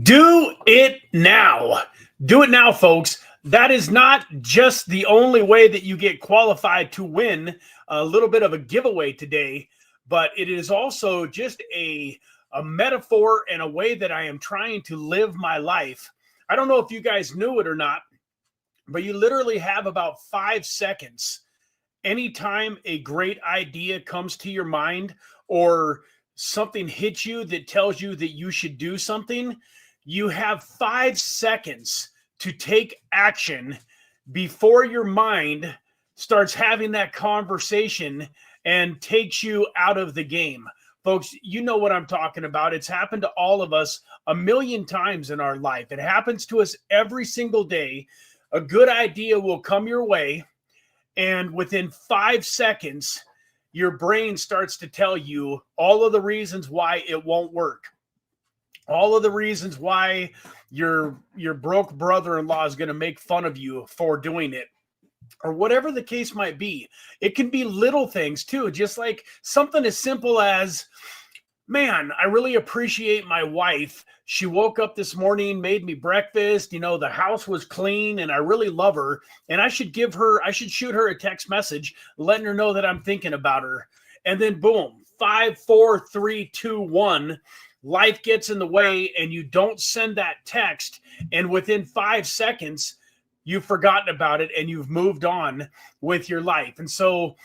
Do it now. Do it now, folks. That is not just the only way that you get qualified to win a little bit of a giveaway today, but it is also just a metaphor and a way that I am trying to live my life. I don't know if you guys knew it or not, but you literally have about 5 seconds. Anytime a great idea comes to your mind or something hits you that tells you that you should do something, you have 5 seconds to take action before your mind starts having that conversation and takes you out of the game. Folks, you know what I'm talking about. It's happened to all of us a million times in our life. It happens to us every single day. A good idea will come your way, and within 5 seconds, your brain starts to tell you all of the reasons why it won't work. All of the reasons why your broke brother-in-law is going to make fun of you for doing it, or whatever the case might be. It can be little things too, just like something as simple as, man, I really appreciate my wife. She woke up this morning, made me breakfast. You know, the house was clean and I really love her. And I should shoot her a text message letting her know that I'm thinking about her. And then boom, 5, 4, 3, 2, 1. Life gets in the way and you don't send that text. And within 5 seconds, you've forgotten about it and you've moved on with your life. And so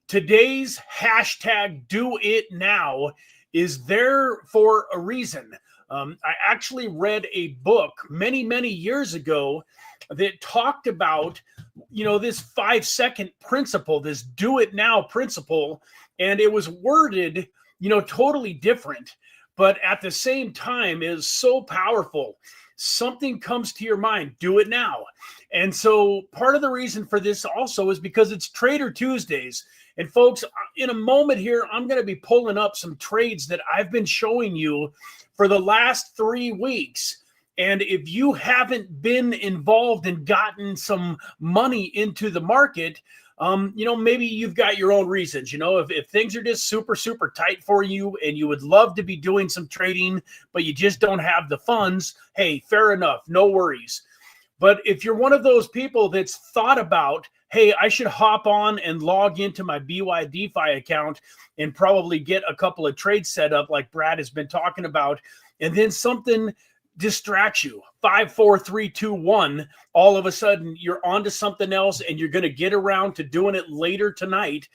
today's hashtag do it now is there for a reason. I actually read a book many, many years ago that talked about, this 5-second principle, this do it now principle. And it was worded, totally different, but at the same time is so powerful. Something comes to your mind, do it now. And so part of the reason for this also is because it's Trader Tuesdays. And folks, in a moment here, I'm going to be pulling up some trades that I've been showing you for the last 3 weeks. And if you haven't been involved and gotten some money into the market, maybe you've got your own reasons. If things are just super, super tight for you and you would love to be doing some trading, but you just don't have the funds, hey, fair enough, no worries. But if you're one of those people that's thought about, hey, I should hop on and log into my BYDFI account and probably get a couple of trades set up like Brad has been talking about, and then something distracts you, 5, 4, 3, 2, 1, all of a sudden you're onto something else and you're going to get around to doing it later tonight.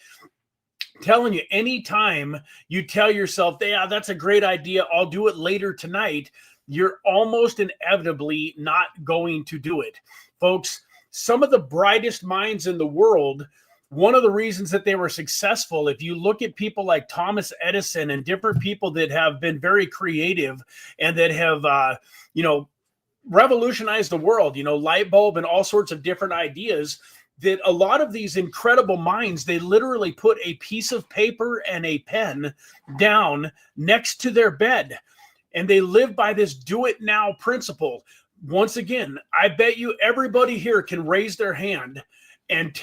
I'm telling you, anytime you tell yourself, yeah, that's a great idea, I'll do it later tonight, you're almost inevitably not going to do it. Folks, some of the brightest minds in the world, one of the reasons that they were successful, if you look at people like Thomas Edison and different people that have been very creative and that have, revolutionized the world, light bulb and all sorts of different ideas, that a lot of these incredible minds, they literally put a piece of paper and a pen down next to their bed. And they live by this do it now principle. Once again, I bet you everybody here can raise their hand and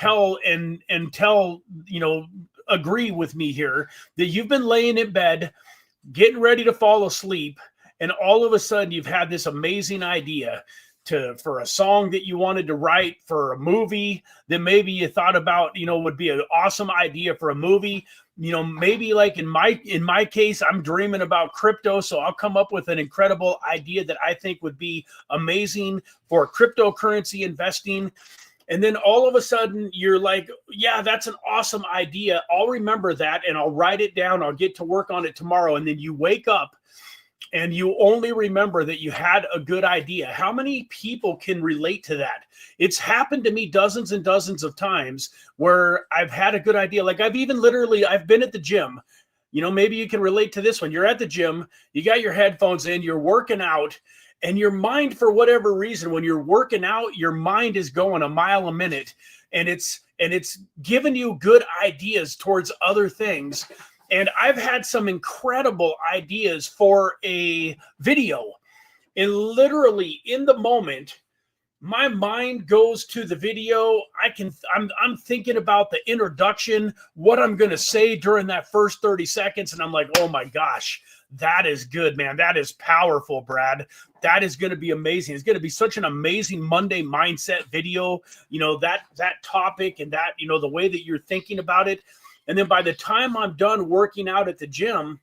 agree with me here that you've been laying in bed, getting ready to fall asleep, and all of a sudden you've had this amazing idea for a song that you wanted to write, for a movie that maybe you thought about, would be an awesome idea for a movie. Maybe like in my case, I'm dreaming about crypto, so I'll come up with an incredible idea that I think would be amazing for cryptocurrency investing. And then all of a sudden you're like, yeah, that's an awesome idea. I'll remember that and I'll write it down. I'll get to work on it tomorrow. And then you wake up and you only remember that you had a good idea. How many people can relate to that? It's happened to me dozens and dozens of times where I've had a good idea. Like I've been at the gym. Maybe you can relate to this one. You're at the gym, you got your headphones in, you're working out, and your mind, for whatever reason, when you're working out, your mind is going a mile a minute, and it's giving you good ideas towards other things. And I've had some incredible ideas for a video. And literally in the moment, my mind goes to the video. I'm thinking about the introduction, what I'm going to say during that first 30 seconds. And I'm like, oh my gosh, That is good, man. That is powerful, Brad. That is going to be amazing. It's going to be such an amazing Monday mindset video. That topic and that, the way that you're thinking about it. And then by the time I'm done working out at the gym,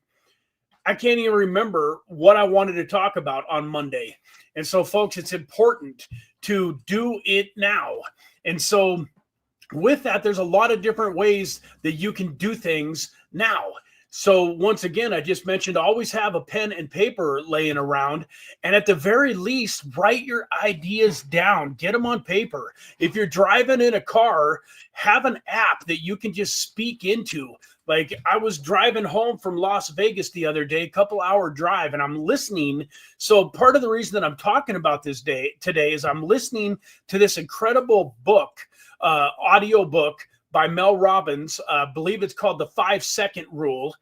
I can't even remember what I wanted to talk about on Monday. And so, folks, it's important to do it now. And so with that, there's a lot of different ways that you can do things now. So once again, I just mentioned, always have a pen and paper laying around, and at the very least, write your ideas down, get them on paper. If you're driving in a car, have an app that you can just speak into. Like, I was driving home from Las Vegas the other day, a couple-hour drive, and I'm listening. So part of the reason that I'm talking about this today is I'm listening to this incredible book, audio book by Mel Robbins. I believe it's called The 5-Second Rule.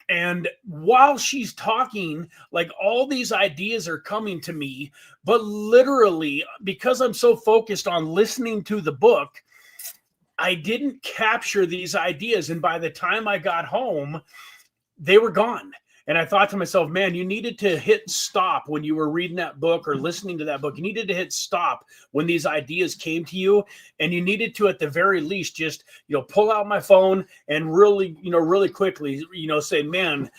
And while she's talking, like, all these ideas are coming to me, but literally, because I'm so focused on listening to the book, I didn't capture these ideas. And by the time I got home, they were gone. And I thought to myself, man, you needed to hit stop when you were reading that book or listening to that book. You needed to hit stop when these ideas came to you. And you needed to, at the very least, just, pull out my phone and really, really quickly, say, man,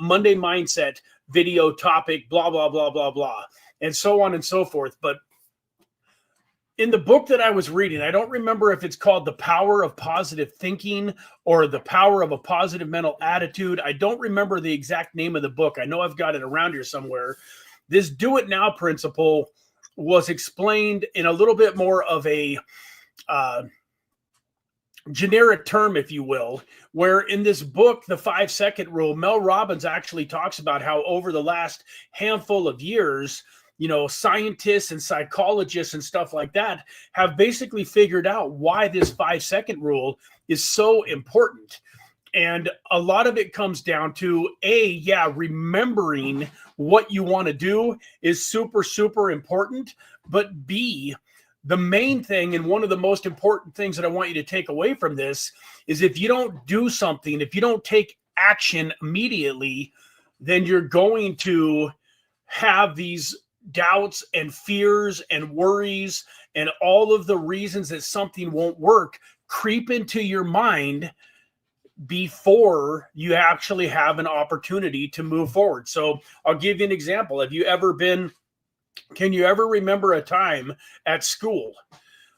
Monday mindset video topic, blah, blah, blah, blah, blah, and so on and so forth. But in the book that I was reading, I don't remember if it's called The Power of Positive Thinking or The Power of a Positive Mental Attitude. I don't remember the exact name of the book. I know I've got it around here somewhere. This do it now principle was explained in a little bit more of a generic term, if you will, where in this book, The 5-Second Rule, Mel Robbins actually talks about how over the last handful of years, scientists and psychologists and stuff like that have basically figured out why this 5-second rule is so important. And a lot of it comes down to remembering what you want to do is super, super important. But B, the main thing, and one of the most important things that I want you to take away from this is, if you don't do something, if you don't take action immediately, then you're going to have these doubts and fears and worries and all of the reasons that something won't work creep into your mind before you actually have an opportunity to move forward. So I'll give you an example. Can you ever remember a time at school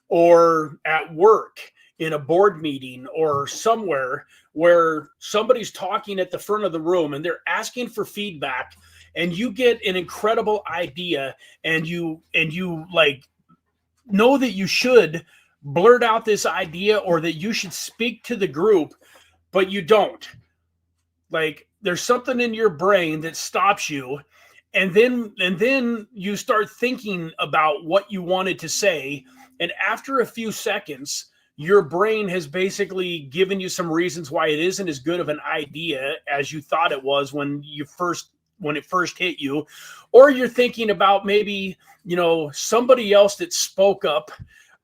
or at work, in a board meeting or somewhere, where somebody's talking at the front of the room and they're asking for feedback, and you get an incredible idea and you like know that you should blurt out this idea or that you should speak to the group, but you don't? Like, there's something in your brain that stops you. And then you start thinking about what you wanted to say. And after a few seconds, your brain has basically given you some reasons why it isn't as good of an idea as you thought it was when it first hit you. Or you're thinking about maybe, somebody else that spoke up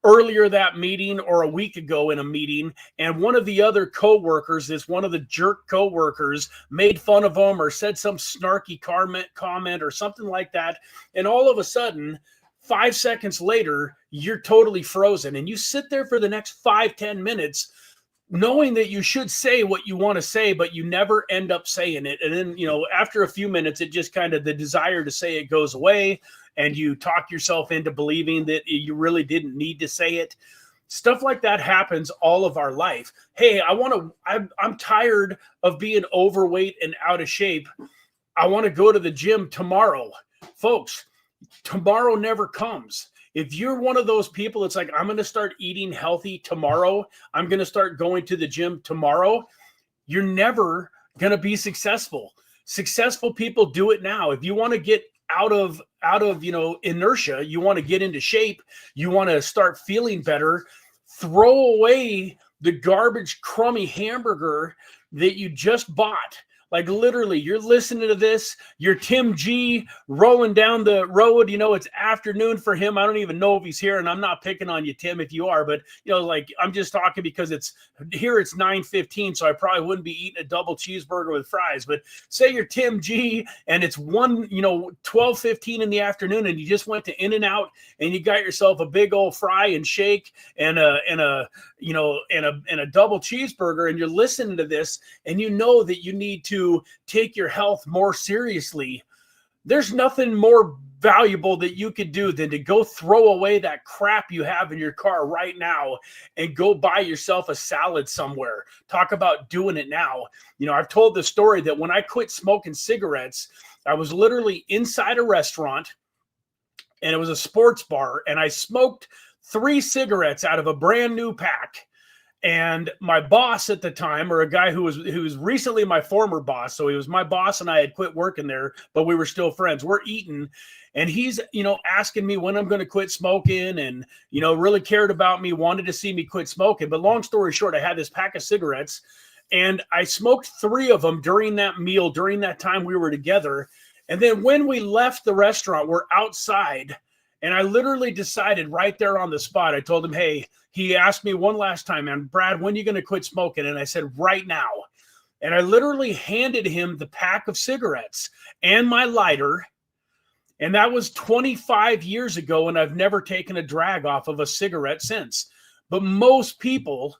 earlier that meeting or a week ago in a meeting, and one of the other coworkers, one of the jerk coworkers, made fun of them or said some snarky comment or something like that. And all of a sudden, 5 seconds later, you're totally frozen, and you sit there for the next 5-10 minutes knowing that you should say what you want to say, but you never end up saying it. And then, after a few minutes, it just kind of, the desire to say it goes away, and you talk yourself into believing that you really didn't need to say it. Stuff like that happens all of our life. Hey, I'm tired of being overweight and out of shape. I want to go to the gym tomorrow. Folks, tomorrow never comes. If you're one of those people, it's like, I'm going to start eating healthy tomorrow, I'm going to start going to the gym tomorrow, you're never going to be successful. Successful people do it now. If you want to get out of inertia, you want to get into shape, you want to start feeling better, throw away the garbage, crummy hamburger that you just bought. Like literally, you're listening to this, you're Tim G rolling down the road, you know, it's afternoon for him. I don't even know if he's here, and I'm not picking on you, Tim, if you are, but you know, like I'm just talking because it's 9:15, so I probably wouldn't be eating a double cheeseburger with fries. But say you're Tim G and it's 12:15 in the afternoon, and you just went to In-N-Out and you got yourself a big old fry and shake and a double cheeseburger, and you're listening to this and you know that you need to take your health more seriously. There's nothing more valuable that you could do than to go throw away that crap you have in your car right now and go buy yourself a salad somewhere. Talk about doing it now. You know, I've told the story that when I quit smoking cigarettes, I was literally inside a restaurant and it was a sports bar, and I smoked 3 cigarettes out of a brand new pack. And my boss at the time, or a guy who was recently my former boss, so he was my boss and I had quit working there, but we were still friends. We're eating, and he's, you know, asking me when I'm going to quit smoking, and, you know, really cared about me, wanted to see me quit smoking. But long story short, I had this pack of cigarettes, and I smoked 3 of them during that meal, during that time we were together. And then when we left the restaurant, we're outside, and I literally decided right there on the spot, I told him, hey, he asked me one last time, man, Brad, when are you going to quit smoking? And I said, right now. And I literally handed him the pack of cigarettes and my lighter. And that was 25 years ago, and I've never taken a drag off of a cigarette since. But most people,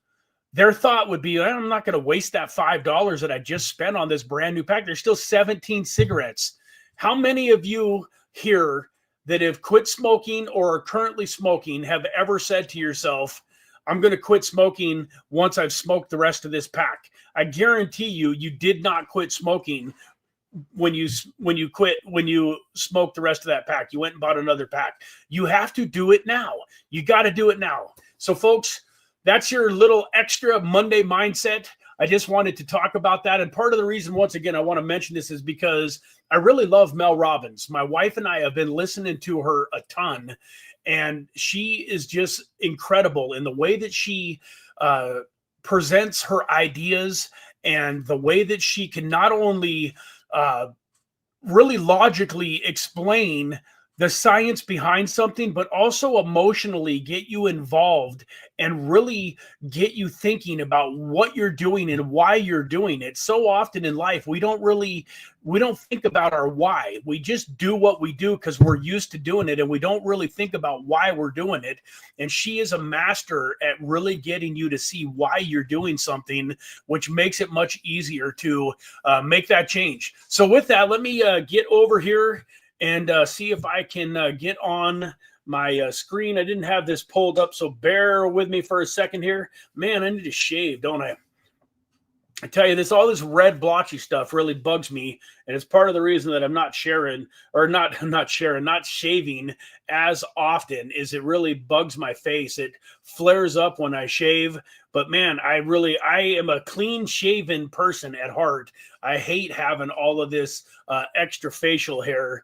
their thought would be, I'm not going to waste that $5 that I just spent on this brand new pack. There's still 17 cigarettes. How many of you here that have quit smoking or are currently smoking have ever said to yourself, I'm going to quit smoking once I've smoked the rest of this pack? I guarantee you did not quit smoking when you smoked the rest of that pack. You went and bought another pack. You have to do it now. You got to do it now. So folks, that's your little extra Monday mindset. I just wanted to talk about that. And part of the reason, once again, I want to mention this is because I really love Mel Robbins. My wife and I have been listening to her a ton, and she is just incredible in the way that she presents her ideas, and the way that she can not only really logically explain the science behind something, but also emotionally get you involved and really get you thinking about what you're doing and why you're doing it. So often in life, we don't think about our why. We just do what we do because we're used to doing it, and we don't really think about why we're doing it. And she is a master at really getting you to see why you're doing something, which makes it much easier to make that change. So with that, let me get over here and see if I can get on my screen. I didn't have this pulled up, so bear with me for a second here. Man, I need to shave, don't I? I tell you, all this red blotchy stuff really bugs me, and it's part of the reason that I'm not shaving as often. Is it really bugs my face. It flares up when I shave. But man, I am a clean shaven person at heart. I hate having all of this extra facial hair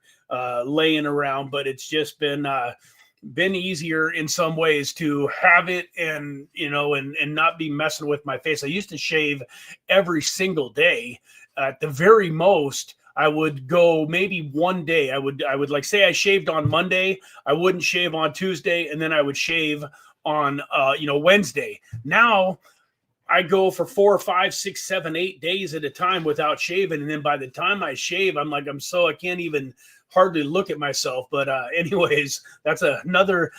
laying around, but it's just been easier in some ways to have it and not be messing with my face. I used to shave every single day. At the very most, I would go maybe one day. I would like say I shaved on Monday, I wouldn't shave on Tuesday, and then I would shave on Wednesday. Now I go for 4, 5, 6, 7, 8 days at a time without shaving, and then by the time I shave, I can't even hardly look at myself. But anyways, that's another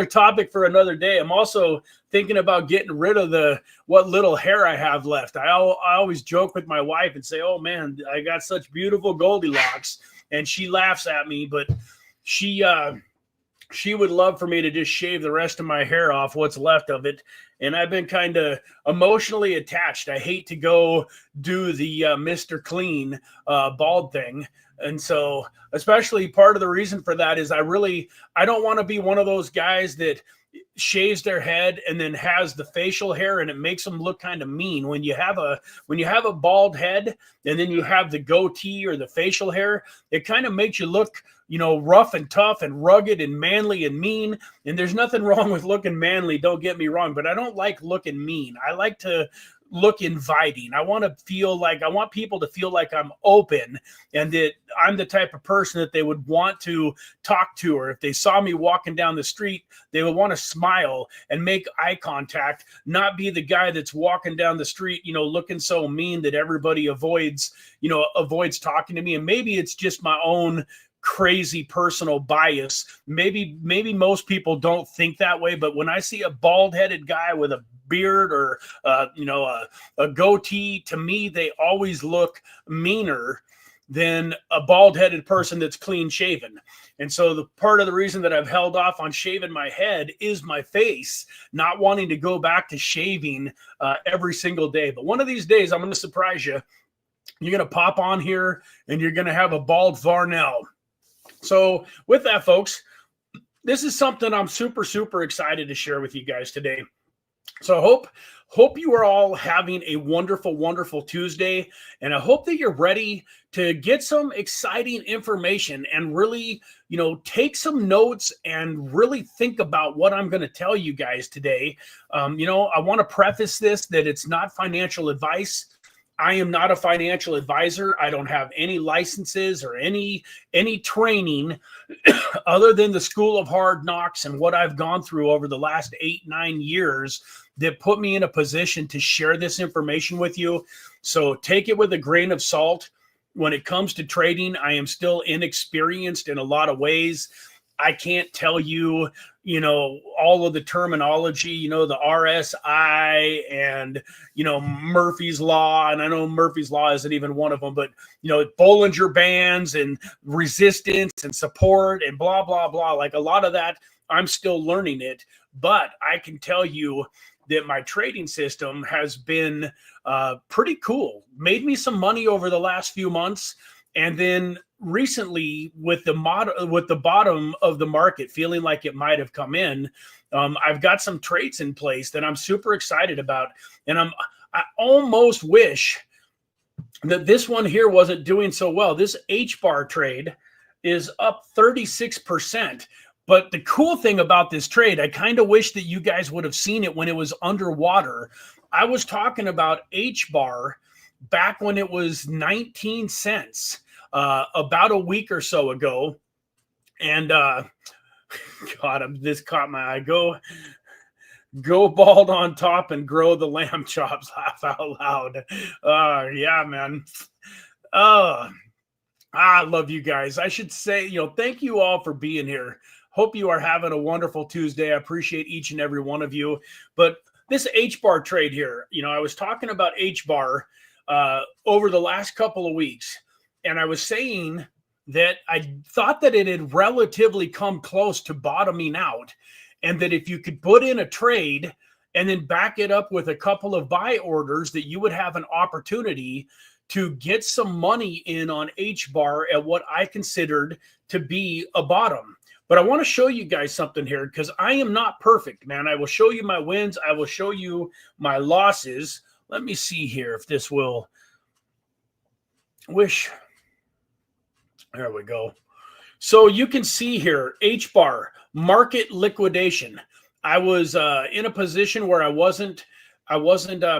topic for another day. I'm also thinking about getting rid of what little hair I have left. I always joke with my wife and say, oh man, I got such beautiful Goldilocks, and she laughs at me, but she would love for me to just shave the rest of my hair off, what's left of it. And I've been kind of emotionally attached. I hate to go do the Mr. Clean bald thing. And so, especially part of the reason for that is I don't want to be one of those guys that shaves their head and then has the facial hair, and it makes them look kind of mean. When you have a bald head and then you have the goatee or the facial hair, it kind of makes you look rough and tough and rugged and manly and mean. And there's nothing wrong with looking manly, don't get me wrong, but I don't like looking mean. I like to look inviting. I want people to feel like I'm open and that I'm the type of person that they would want to talk to, or if they saw me walking down the street, they would want to smile and make eye contact, not be the guy that's walking down the street, looking so mean that everybody avoids talking to me. And maybe it's just my own crazy personal bias. Maybe most people don't think that way, but when I see a bald-headed guy with a beard or a goatee, to me they always look meaner than a bald-headed person that's clean shaven. And so the part of the reason that I've held off on shaving my head is my face, not wanting to go back to shaving every single day. But one of these days I'm going to surprise you. You're going to pop on here and you're going to have a bald Varnell. So with that, folks, this is something I'm super, super excited to share with you guys today. So I hope you are all having a wonderful, wonderful Tuesday. And I hope that you're ready to get some exciting information and really, take some notes and really think about what I'm going to tell you guys today. I want to preface this that it's not financial advice. I am not a financial advisor. I don't have any licenses or any training other than the School of Hard Knocks and what I've gone through over the last 8-9 years that put me in a position to share this information with you. So take it with a grain of salt. When it comes to trading, I am still inexperienced in a lot of ways. I can't tell you, all of the terminology, the RSI and, Murphy's Law. And I know Murphy's Law isn't even one of them, but, Bollinger Bands and resistance and support and blah, blah, blah. Like a lot of that, I'm still learning it. But I can tell you that my trading system has been pretty cool. Made me some money over the last few months. And then recently, with the bottom of the market feeling like it might have come in, I've got some trades in place that I'm super excited about. And I almost wish that this one here wasn't doing so well. This HBAR trade is up 36%. But the cool thing about this trade, I kind of wish that you guys would have seen it when it was underwater. I was talking about HBAR back when it was 19 cents. About a week or so ago, and God, this caught my eye. Go bald on top and grow the lamb chops. Laugh out loud. Yeah, man. I love you guys. I should say, thank you all for being here. Hope you are having a wonderful Tuesday. I appreciate each and every one of you. But this HBAR trade here, I was talking about HBAR over the last couple of weeks. And I was saying that I thought that it had relatively come close to bottoming out, and that if you could put in a trade and then back it up with a couple of buy orders, that you would have an opportunity to get some money in on HBAR at what I considered to be a bottom. But I want to show you guys something here because I am not perfect, man. I will show you my wins. I will show you my losses. Let me see here if this will There we go. So you can see here, HBAR, market liquidation. I was in a position where I wasn't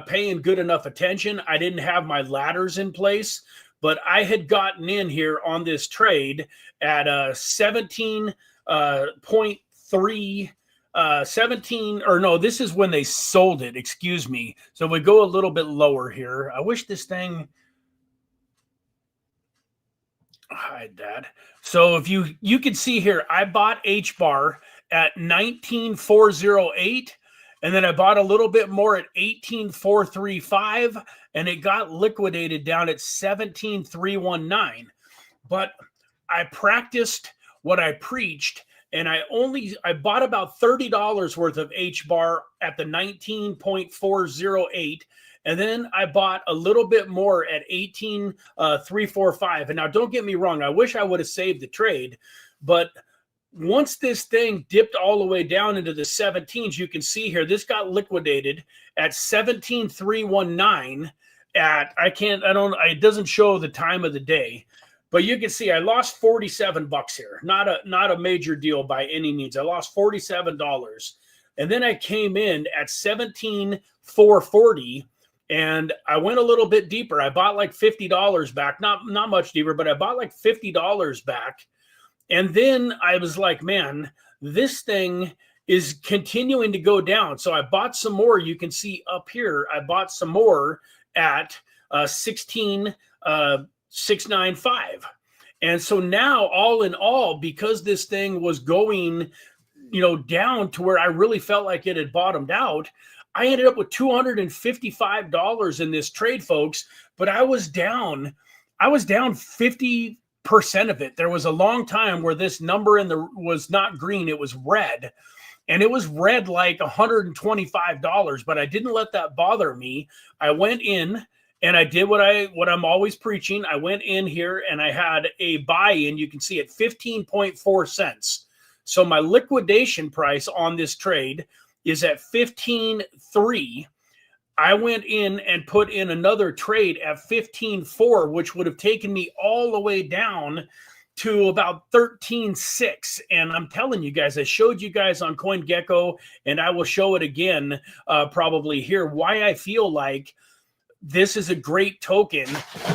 paying good enough attention. I didn't have my ladders in place, but I had gotten in here on this trade at 17.3, 17, or no, this is when they sold it, excuse me. So we go a little bit lower here. I wish this thing... hide that. So if you can see here, I bought HBAR at 19,408, and then I bought a little bit more at 18,435, and it got liquidated down at 17,319. But I practiced what I preached, and I bought about $30 worth of HBAR at the 19.408. And then I bought a little bit more at 18,345. And now don't get me wrong, I wish I would have saved the trade, but once this thing dipped all the way down into the 17s, you can see here, this got liquidated at 17,319 it doesn't show the time of the day, but you can see I lost $47 here. Not a major deal by any means. I lost $47. And then I came in at 17,440. And I went a little bit deeper. I bought like $50 back, not much deeper, but I bought like $50 back. And then I was like, man, this thing is continuing to go down. So I bought some more. You can see up here, I bought some more at 16,695. And so now, all in all, because this thing was going, down to where I really felt like it had bottomed out, I ended up with $255 in this trade, folks. But I was down 50% of it. There was a long time where this number was not green, it was red. And it was red like $125, but I didn't let that bother me. I went in and I did what I'm always preaching. I went in here and I had a buy-in. You can see at 15.4 cents. So my liquidation price on this trade is at 15.3. I went in and put in another trade at 15.4, which would have taken me all the way down to about 13.6. And I'm telling you guys, I showed you guys on CoinGecko, and I will show it again probably here, why I feel like this is a great token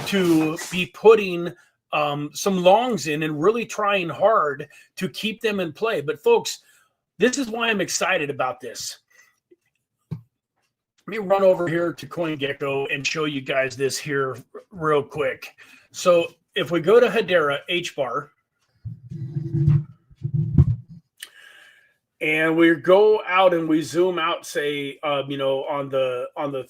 to be putting some longs in and really trying hard to keep them in play. But folks, this is why I'm excited about this. Let me run over here to CoinGecko and show you guys this here real quick. So if we go to Hedera HBAR and we go out and we zoom out, say, on the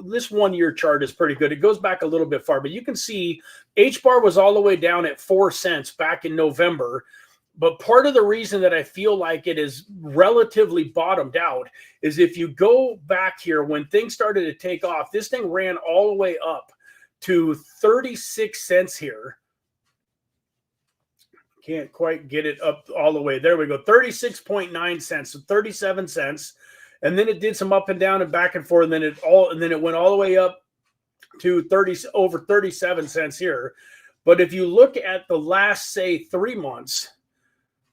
this 1 year chart is pretty good. It goes back a little bit far, but you can see HBAR was all the way down at 4 cents back in November. But part of the reason that I feel like it is relatively bottomed out is if you go back here when things started to take off, this thing ran all the way up to 36 cents here. Can't quite get it up all the way. There we go. 36.9 cents, so 37 cents. And then it did some up and down and back and forth, and then it went all the way up to over 37 cents here. But if you look at the last, say, 3 months,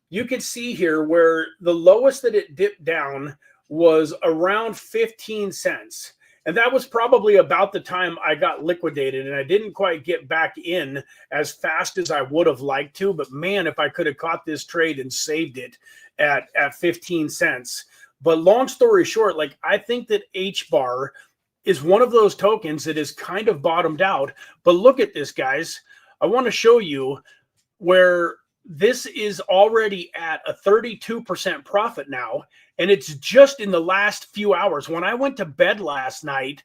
you can see here where the lowest that it dipped down was around 15 cents. And that was probably about the time I got liquidated, and I didn't quite get back in as fast as I would have liked to. But man, if I could have caught this trade and saved it at 15 cents. But long story short, like, I think that HBAR is one of those tokens that is kind of bottomed out. But look at this, guys. I want to show you where this is already at a 32% profit now. And it's just in the last few hours. When I went to bed last night,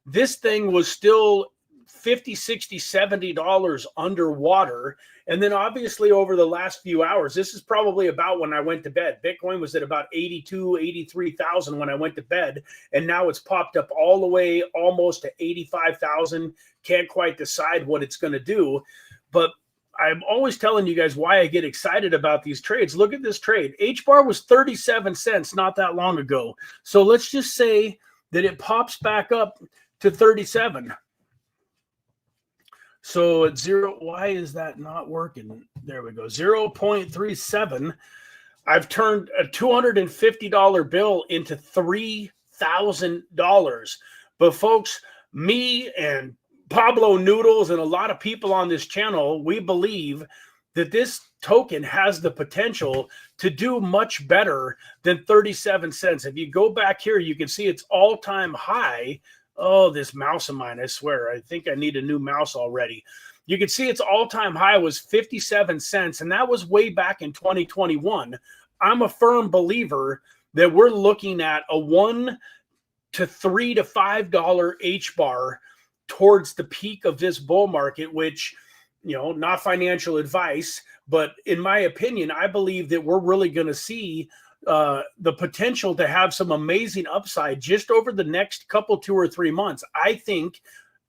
this thing was still $50, $60, $70 underwater. And then obviously over the last few hours, this is probably about when I went to bed. Bitcoin was at about 82, 83,000 when I went to bed. And now it's popped up all the way almost to 85,000. Can't quite decide what it's going to do. But I'm always telling you guys why I get excited about these trades. Look at this trade. HBAR was 37 cents not that long ago. So let's just say that it pops back up to 37. So at why is that not working? There we go. 0.37. I've turned a $250 bill into $3,000. But folks, me and Pablo Noodles and a lot of people on this channel, we believe that this token has the potential to do much better than 37 cents. If you go back here, you can see its all-time high. Oh, this mouse of mine, I swear, I think I need a new mouse already. You can see its all-time high was 57 cents, and that was way back in 2021. I'm a firm believer that we're looking at a $1 to $3 to $5 HBAR towards the peak of this bull market, which, not financial advice, but in my opinion, I believe that we're really going to see the potential to have some amazing upside just over the next couple, 2 or 3 months. I think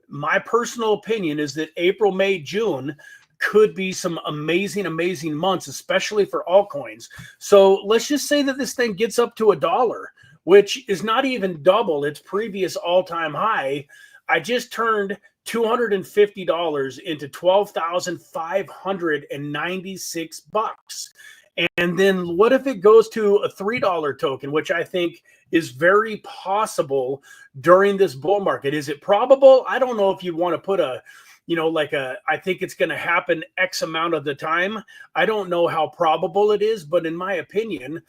my personal opinion is that April, May, June could be some amazing, amazing months, especially for altcoins. So let's just say that this thing gets up to $1, which is not even double its previous all-time high. I just turned $250 into $12,596. And then what if it goes to a $3 token, which I think is very possible during this bull market? Is it probable? I don't know if you want to put a, I think it's going to happen X amount of the time. I don't know how probable it is, but in my opinion,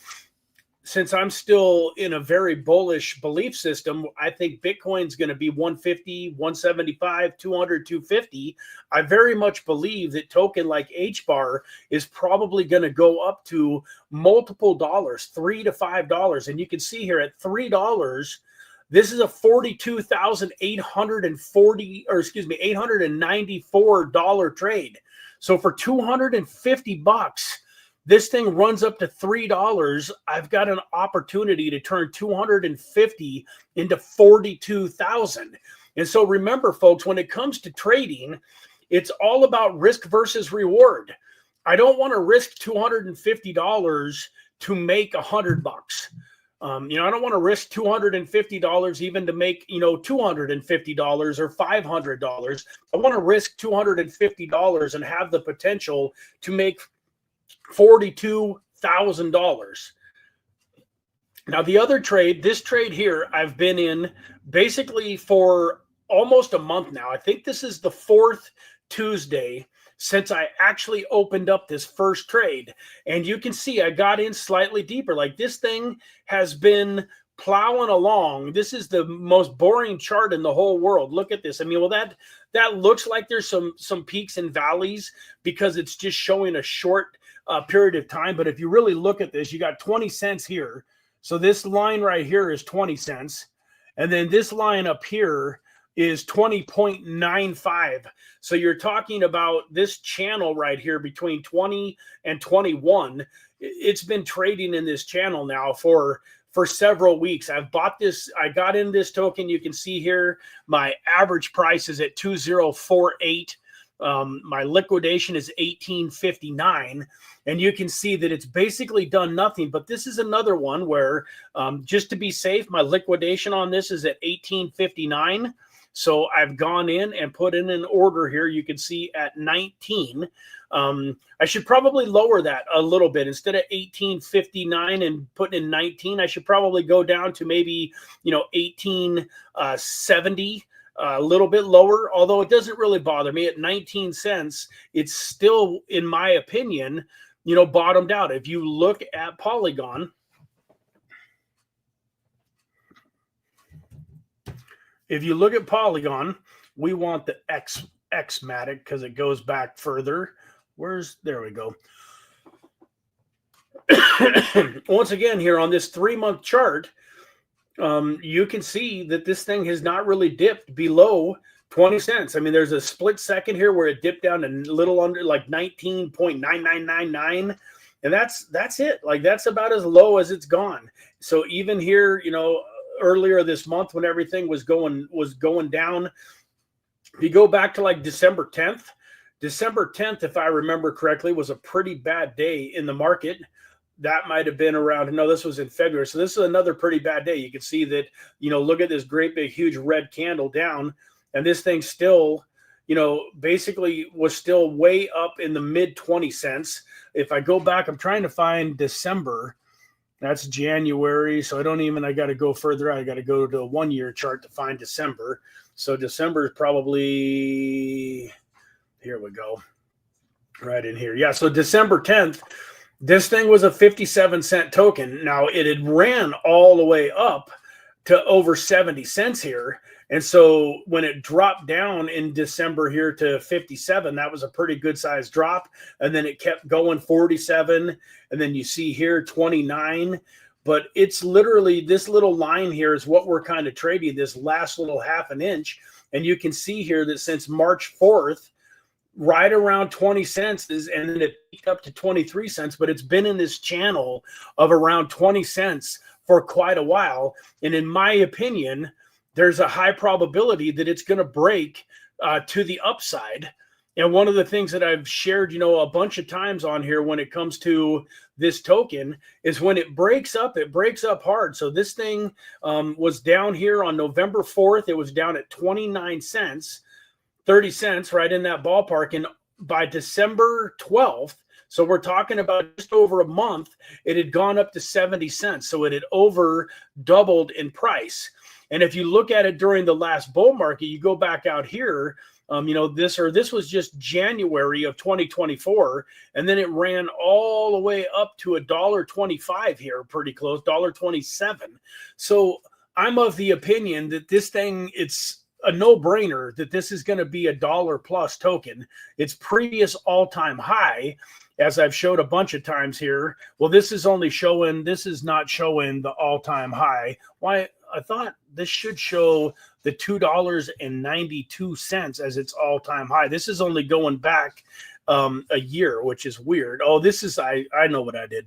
since I'm still in a very bullish belief system, I think Bitcoin's going to be 150, 175, 200, 250. I very much believe that token like HBAR is probably going to go up to multiple dollars, $3 to $5. And you can see here at $3, this is a $894 trade. So for 250 bucks, this thing runs up to $3. I've got an opportunity to turn 250 into 42,000. And so remember, folks, when it comes to trading, it's all about risk versus reward. I don't want to risk $250 to make $100 bucks. I don't want to risk $250 even to make, $250 or $500. I want to risk $250 and have the potential to make $42,000. Now, the other trade, this trade here, I've been in basically for almost a month now. I think this is the fourth Tuesday since I actually opened up this first trade. And you can see I got in slightly deeper. Like, this thing has been plowing along. This is the most boring chart in the whole world. Look at this. I mean, well, that looks like there's some peaks and valleys because it's just showing a short period of time. But if you really look at this, you got 20 cents here. So this line right here is 20 cents. And then this line up here is 20.95. So you're talking about this channel right here between 20 and 21. It's been trading in this channel now for several weeks. I've bought this. I got in this token. You can see here, my average price is at 2048. My liquidation is 1859, and you can see that it's basically done nothing. But this is another one where just to be safe, my liquidation on this is at 1859. So I've gone in and put in an order here. You can see at 19. I should probably lower that a little bit. Instead of 1859 and putting in 19, I should probably go down to maybe 1870. A little bit lower, although it doesn't really bother me. At 19 cents, it's still, in my opinion, bottomed out. If you look at Polygon, we want the X-matic because it goes back further. There we go. Once again, here on this 3-month chart, you can see that this thing has not really dipped below 20 cents. I mean, there's a split second here where it dipped down a little under, like 19.9999. And that's it. Like, that's about as low as it's gone. So even here, earlier this month when everything was going down, if you go back to like December 10th, if I remember correctly, was a pretty bad day in the market. That might have been around, no, this was in February. So this is another pretty bad day. You can see that, look at this great big huge red candle down. And this thing still, basically was still way up in the mid 20 cents. If I go back, I'm trying to find December. That's January. So I got to go further out. I got to go to a 1-year chart to find December. So December is probably, here we go, right in here. Yeah, so December 10th, this thing was a 57-cent token. Now, it had ran all the way up to over 70 cents here. And so when it dropped down in December here to 57, that was a pretty good size drop. And then it kept going 47. And then you see here 29. But it's literally, this little line here is what we're kind of trading, this last little half an inch. And you can see here that since March 4th, right around 20 cents and then it peaked up to 23 cents, but it's been in this channel of around 20 cents for quite a while. And in my opinion, there's a high probability that it's going to break to the upside. And one of the things that I've shared, a bunch of times on here when it comes to this token is when it breaks up hard. So this thing was down here on November 4th. It was down at 29 cents. 30 cents, right in that ballpark. And by December 12th, So we're talking about just over a month, it had gone up to 70 cents. So it had over doubled in price. And if you look at it during the last bull market, you go back out here, this was just January of 2024, and then it ran all the way up to $1.25 here, pretty close, $1.27. So I'm of the opinion that this thing, it's a no-brainer that this is going to be $1 plus token. Its previous all-time high, as I've showed a bunch of times here. Well, this is not showing the all-time high. Why? I thought this should show the $2.92 as its all-time high. This is only going back a year, which is weird. Oh, I know what I did.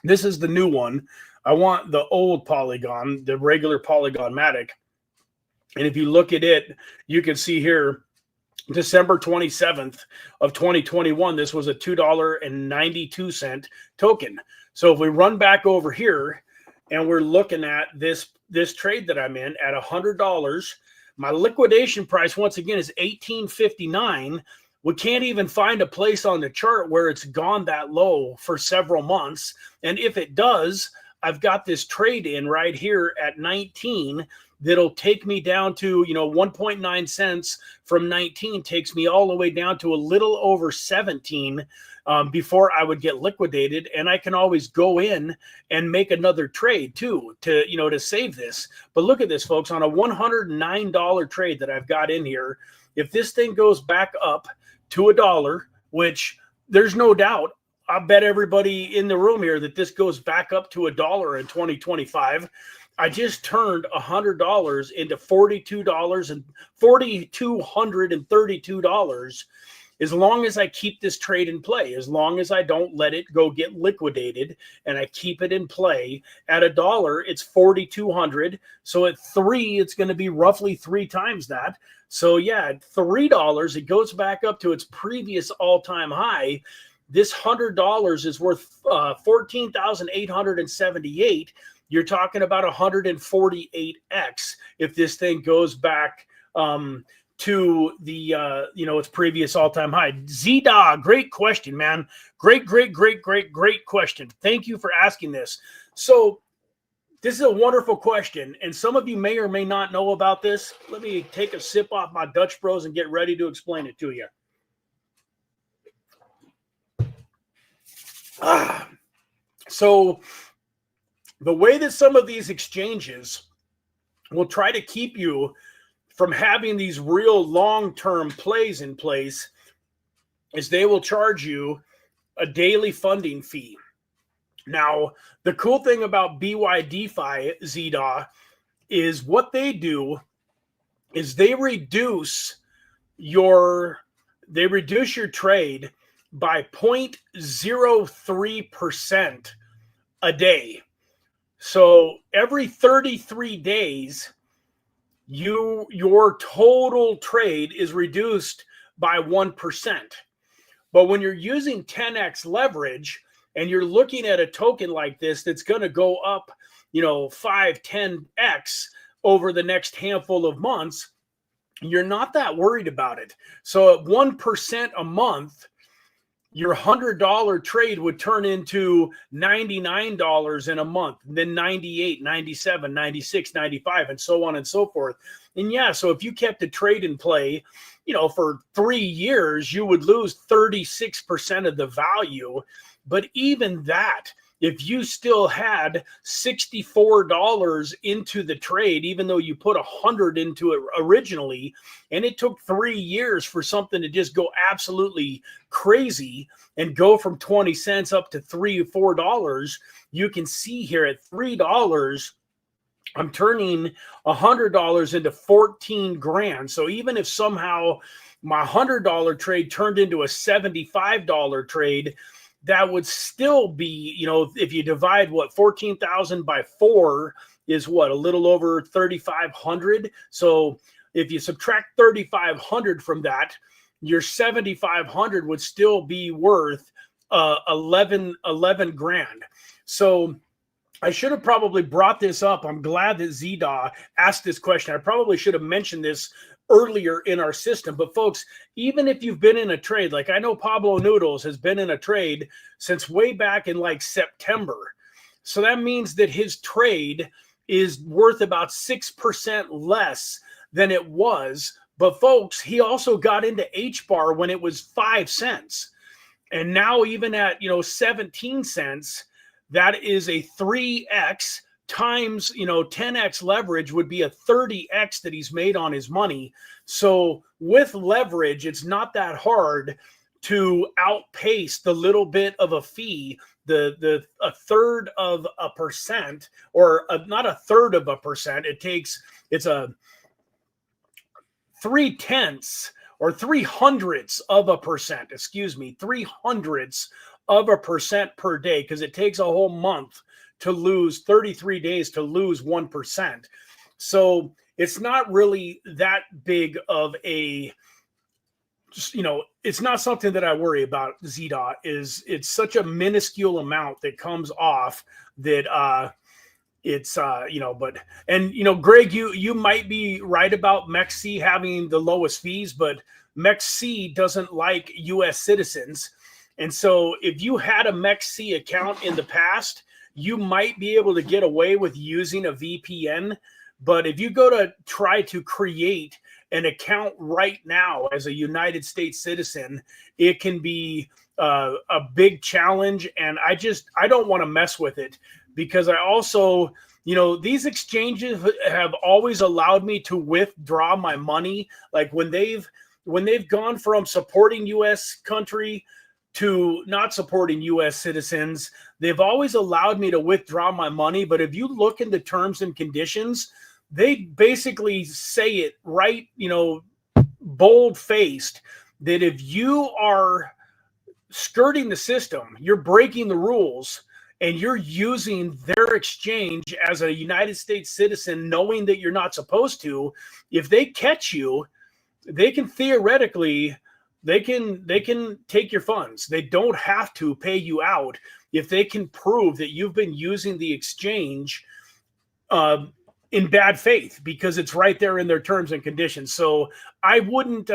This is the new one. I want the old Polygon, the regular Polygon Matic. And if you look at it, you can see here, December 27th of 2021, this was a $2.92 token. So if we run back over here and we're looking at this trade that I'm in at $100, my liquidation price once again is $18.59. We can't even find a place on the chart where it's gone that low for several months. And if it does, I've got this trade in right here at 19 that'll take me down to, 1.9 cents from 19 takes me all the way down to a little over 17 before I would get liquidated. And I can always go in and make another trade too, to save this. But look at this, folks, on a $109 trade that I've got in here. If this thing goes back up to $1, which there's no doubt, I bet everybody in the room here that this goes back up to $1 in 2025. I just turned $100 into $4,232 as long as I keep this trade in play, as long as I don't let it go get liquidated and I keep it in play. At $1, it's 4,200. So at 3, it's going to be roughly 3 times that. So yeah, at $3, it goes back up to its previous all-time high. This $100 is worth $14,878. You're talking about 148x if this thing goes back to the its previous all-time high. Zda, great question, man. Great question. Thank you for asking this. So this is a wonderful question, and some of you may or may not know about this. Let me take a sip off my Dutch Bros and get ready to explain it to you. So the way that some of these exchanges will try to keep you from having these real long-term plays in place is they will charge you a daily funding fee. Now, the cool thing about BYDFI, ZDA, is what they do is they reduce your trade by 0.03% a day. So every 33 days, your total trade is reduced by 1%. But when you're using 10x leverage and you're looking at a token like this that's going to go up, 5-10x over the next handful of months, you're not that worried about it. So at 1% a month, your $100 trade would turn into $99 in a month, then 98, 97, 96, 95, and so on and so forth. And yeah, so if you kept a trade in play, for 3 years, you would lose 36% of the value. But even that, if you still had $64 into the trade, even though you put $100 into it originally, and it took 3 years for something to just go absolutely crazy and go from 20 cents up to $3 or $4, you can see here at $3, I'm turning $100 into 14 grand. So even if somehow my $100 trade turned into a $75 trade, that would still be, if you divide 14,000 by 4 is a little over 3,500. So if you subtract 3,500 from that, your 7,500 would still be worth 11 grand. So I should have probably brought this up. I'm glad that ZDA asked this question. I probably should have mentioned this earlier in our system. But folks, even if you've been in a trade, like I know Pablo Noodles has been in a trade since way back in like September. So that means that his trade is worth about 6% less than it was. But folks, he also got into HBAR when it was 5 cents. And now even at, 17 cents, that is a 3x times, 10x leverage would be a 30x that he's made on his money. So with leverage, it's not that hard to outpace the little bit of a fee, a third of a percent, or not a third of a percent. It's a 3/10 or 300ths of a percent, 300ths of a percent per day, because it takes a whole month to lose 33 days to lose 1%. So it's not really that big of a, it's not something that I worry about. ZDOT it's such a minuscule amount that comes off that it's Greg, you might be right about MEXC having the lowest fees, but MEXC doesn't like US citizens. And so if you had a MEXC account in the past, you might be able to get away with using a VPN. But if you go to try to create an account right now as a United States citizen, it can be a big challenge. And I don't want to mess with it, because I also, these exchanges have always allowed me to withdraw my money. Like when they've gone from supporting US country to not supporting US citizens, they've always allowed me to withdraw my money. But if you look in the terms and conditions, they basically say it right, bold faced, that if you are skirting the system, you're breaking the rules, and you're using their exchange as a United States citizen, knowing that you're not supposed to, if they catch you, they can theoretically, they can take your funds. They don't have to pay you out if they can prove that you've been using the exchange in bad faith, because it's right there in their terms and conditions. So I wouldn't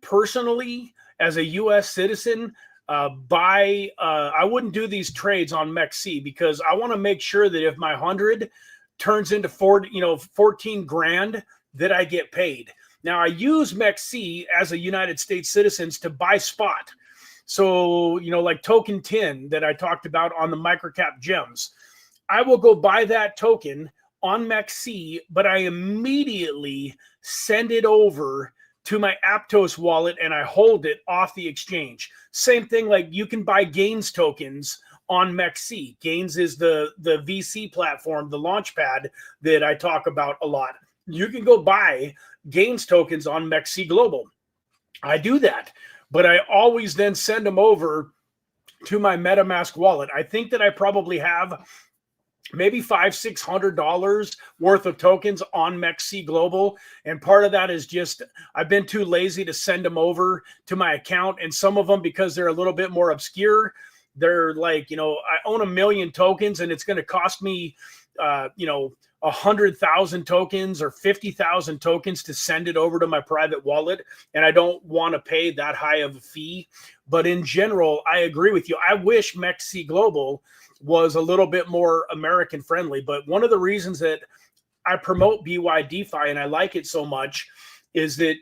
personally, as a U.S. citizen, I wouldn't do these trades on MEXC, because I want to make sure that if my 100 turns into 14 grand, that I get paid. Now I use MEXC as a United States citizen to buy spot. So, like token 10 that I talked about on the microcap gems, I will go buy that token on MEXC, but I immediately send it over to my Aptos wallet and I hold it off the exchange. Same thing, like you can buy Gains tokens on MEXC. Gains is the VC platform, the launchpad that I talk about a lot. You can go buy Gains tokens on MEXC Global. I do that, but I always then send them over to my MetaMask wallet. I think that I probably have maybe $500-600 worth of tokens on MEXC Global. And part of that is just, I've been too lazy to send them over to my account. And some of them, because they're a little bit more obscure, they're like, I own 1 million tokens and it's going to cost me, 100,000 tokens or 50,000 tokens to send it over to my private wallet. And I don't want to pay that high of a fee. But in general, I agree with you. I wish MEXC Global was a little bit more American friendly. But one of the reasons that I promote BYDFI and I like it so much is that,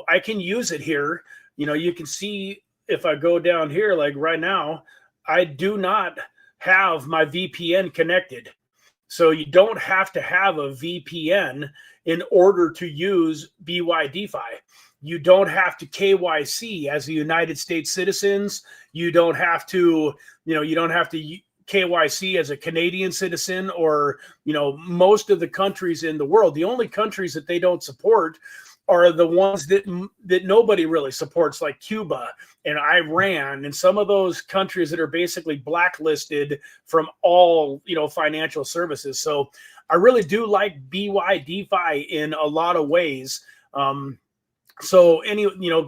I can use it here. You can see if I go down here, like right now, I do not have my VPN connected. So you don't have to have a VPN in order to use BYDFI. You don't have to KYC as a United States citizens. You don't have to, KYC as a Canadian citizen, or, most of the countries in the world. The only countries that they don't support are the ones that nobody really supports, like Cuba and Iran and some of those countries that are basically blacklisted from all, financial services. So I really do like BYDFI in a lot of ways. So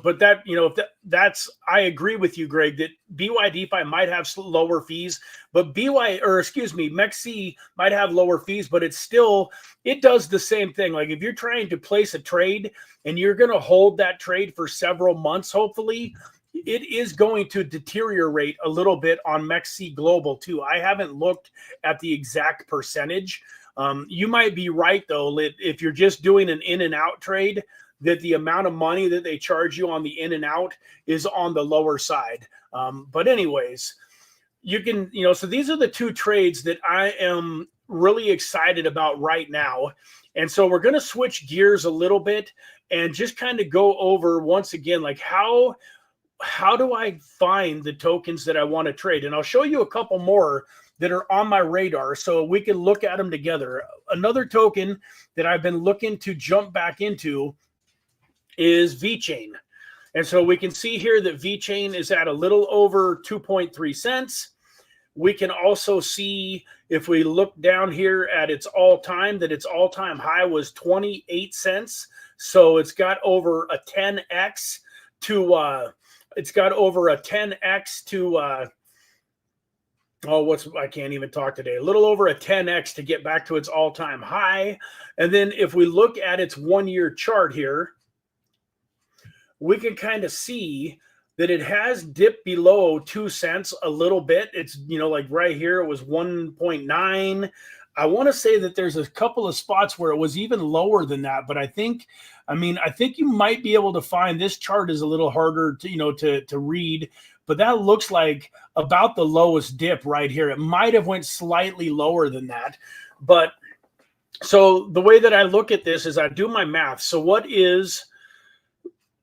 but that, if that's, I agree with you, Greg, that BYDFI might have lower fees, but MEXC might have lower fees, but it does the same thing. Like if you're trying to place a trade and you're going to hold that trade for several months, hopefully, it is going to deteriorate a little bit on MEXC Global too. I haven't looked at the exact percentage. You might be right though, if you're just doing an in and out trade, that the amount of money that they charge you on the in and out is on the lower side. But anyways, you can, so these are the two trades that I am really excited about right now. And so we're going to switch gears a little bit and just kind of go over once again, like how do I find the tokens that I want to trade? And I'll show you a couple more that are on my radar so we can look at them together. Another token that I've been looking to jump back into is VeChain. And so we can see here that VeChain is at a little over 2.3 cents. We can also see, if we look down here at its all-time, that its all-time high was 28 cents. So it's got over a 10x to I can't even talk today. A little over a 10x to get back to its all-time high. And then if we look at its 1-year chart here, we can kind of see that it has dipped below 2 cents a little bit. It's, like right here, it was 1.9. I want to say that there's a couple of spots where it was even lower than that, but I think you might be able to find, this chart is a little harder to read, but that looks like about the lowest dip right here. It might have went slightly lower than that. But so the way that I look at this is I do my math. So what is,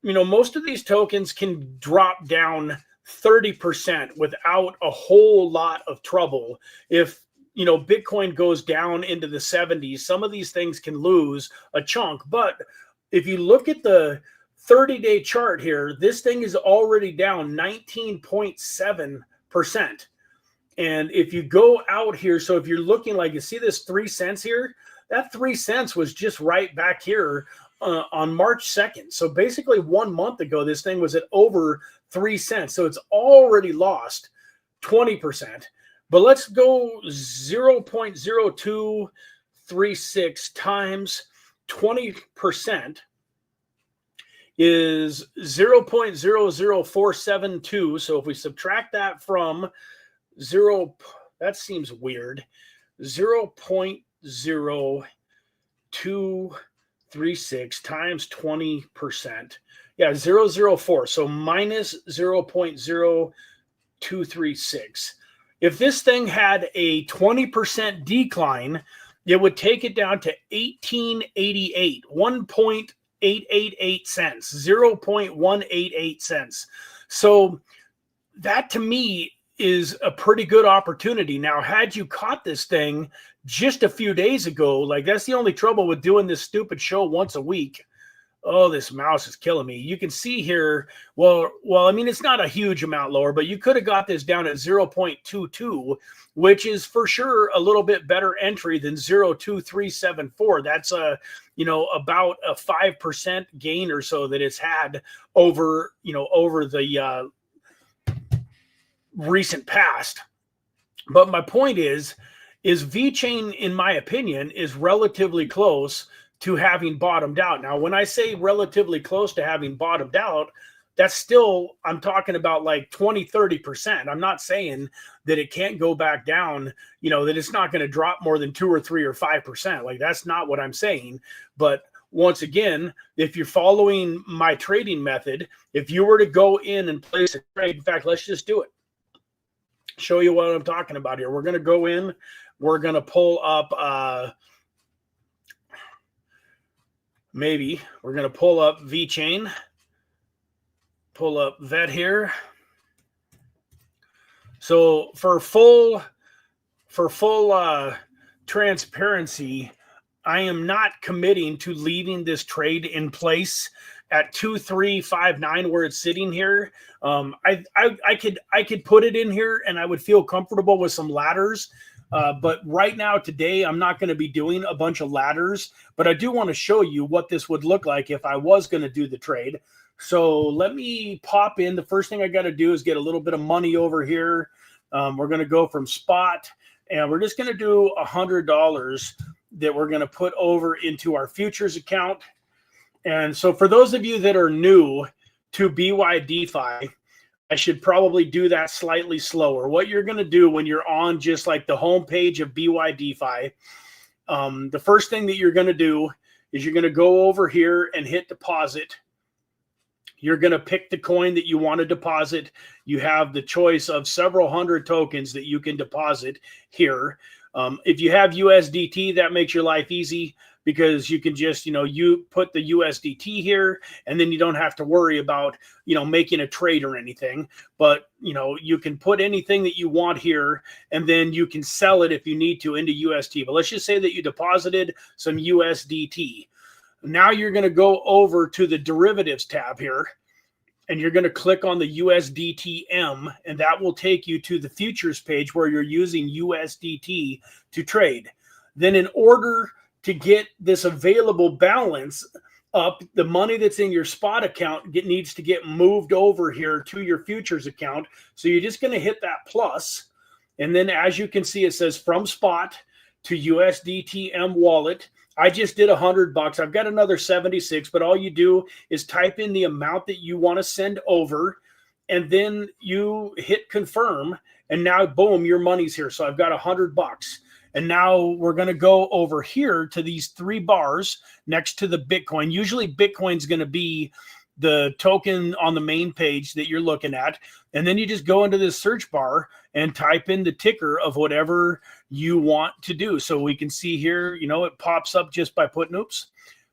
most of these tokens can drop down 30% without a whole lot of trouble. If, Bitcoin goes down into the 70s, some of these things can lose a chunk. But if you look at the 30-day chart here, this thing is already down 19.7%. And if you go out here, so if you're looking, like, you see this 3 cents here, that 3 cents was just right back here on March 2nd. So basically 1 month ago, this thing was at over 3 cents. So it's already lost 20%. But let's go 0.0236 times 20% is 0.00472. So if we subtract that from that seems weird, 0.0236 times 20%. Yeah, 0.004. So minus 0.0236. If this thing had a 20% decline, it would take it down to 1888, 1.888 cents, 0.188 cents. So that to me is a pretty good opportunity. Now, had you caught this thing just a few days ago, like, that's the only trouble with doing this stupid show once a week. Oh, this mouse is killing me. You can see here, well, I mean, it's not a huge amount lower, but you could have got this down at 0.22, which is for sure a little bit better entry than 0.2374. That's about a 5% gain or so that it's had over the recent past. But my point is VeChain, in my opinion, is relatively close to having bottomed out. Now, when I say relatively close to having bottomed out, that's still, I'm talking about like 20-30%. I'm not saying that it can't go back down, that it's not going to drop more than 2 or 3 or 5%. Like, that's not what I'm saying. But once again, if you're following my trading method, if you were to go in and place a trade, in fact, let's just do it. Show you what I'm talking about here. We're going to go in, we're going to pull up, maybe we're going to pull up VeChain, pull up VET here. So for full transparency, I am not committing to leaving this trade in place at 2359 where it's sitting here. I could put it in here and I would feel comfortable with some ladders. But right now, today, I'm not going to be doing a bunch of ladders, but I do want to show you what this would look like if I was going to do the trade. So let me pop in. The first thing I got to do is get a little bit of money over here. We're going to go from spot, and we're just going to do $100 that we're going to put over into our futures account. And so for those of you that are new to BYDFI, I should probably do that slightly slower. What you're going to do when you're on just like the home page of BYDFI, the first thing that you're going to do is you're going to go over here and hit deposit. You're going to pick the coin that you want to deposit. You have the choice of several hundred tokens that you can deposit here. If you have USDT, that makes your life easy, because you can just, you put the USDT here, and then you don't have to worry about, making a trade or anything. But, you can put anything that you want here, and then you can sell it if you need to into UST. But let's just say that you deposited some USDT. Now you're going to go over to the derivatives tab here, and you're going to click on the USDTM, and that will take you to the futures page where you're using USDT to trade. Then in order to get this available balance up, the money that's in your spot account needs to get moved over here to your futures account. So you're just going to hit that plus. And then as you can see, it says from spot to USDTM wallet. I just did $100. I've got another 76, but all you do is type in the amount that you want to send over, and then you hit confirm. And now, boom, your money's here. So I've got $100. And now we're going to go over here to these 3 bars next to the Bitcoin. Usually Bitcoin's going to be the token on the main page that you're looking at. And then you just go into this search bar and type in the ticker of whatever you want to do. So we can see here, it pops up just by putting,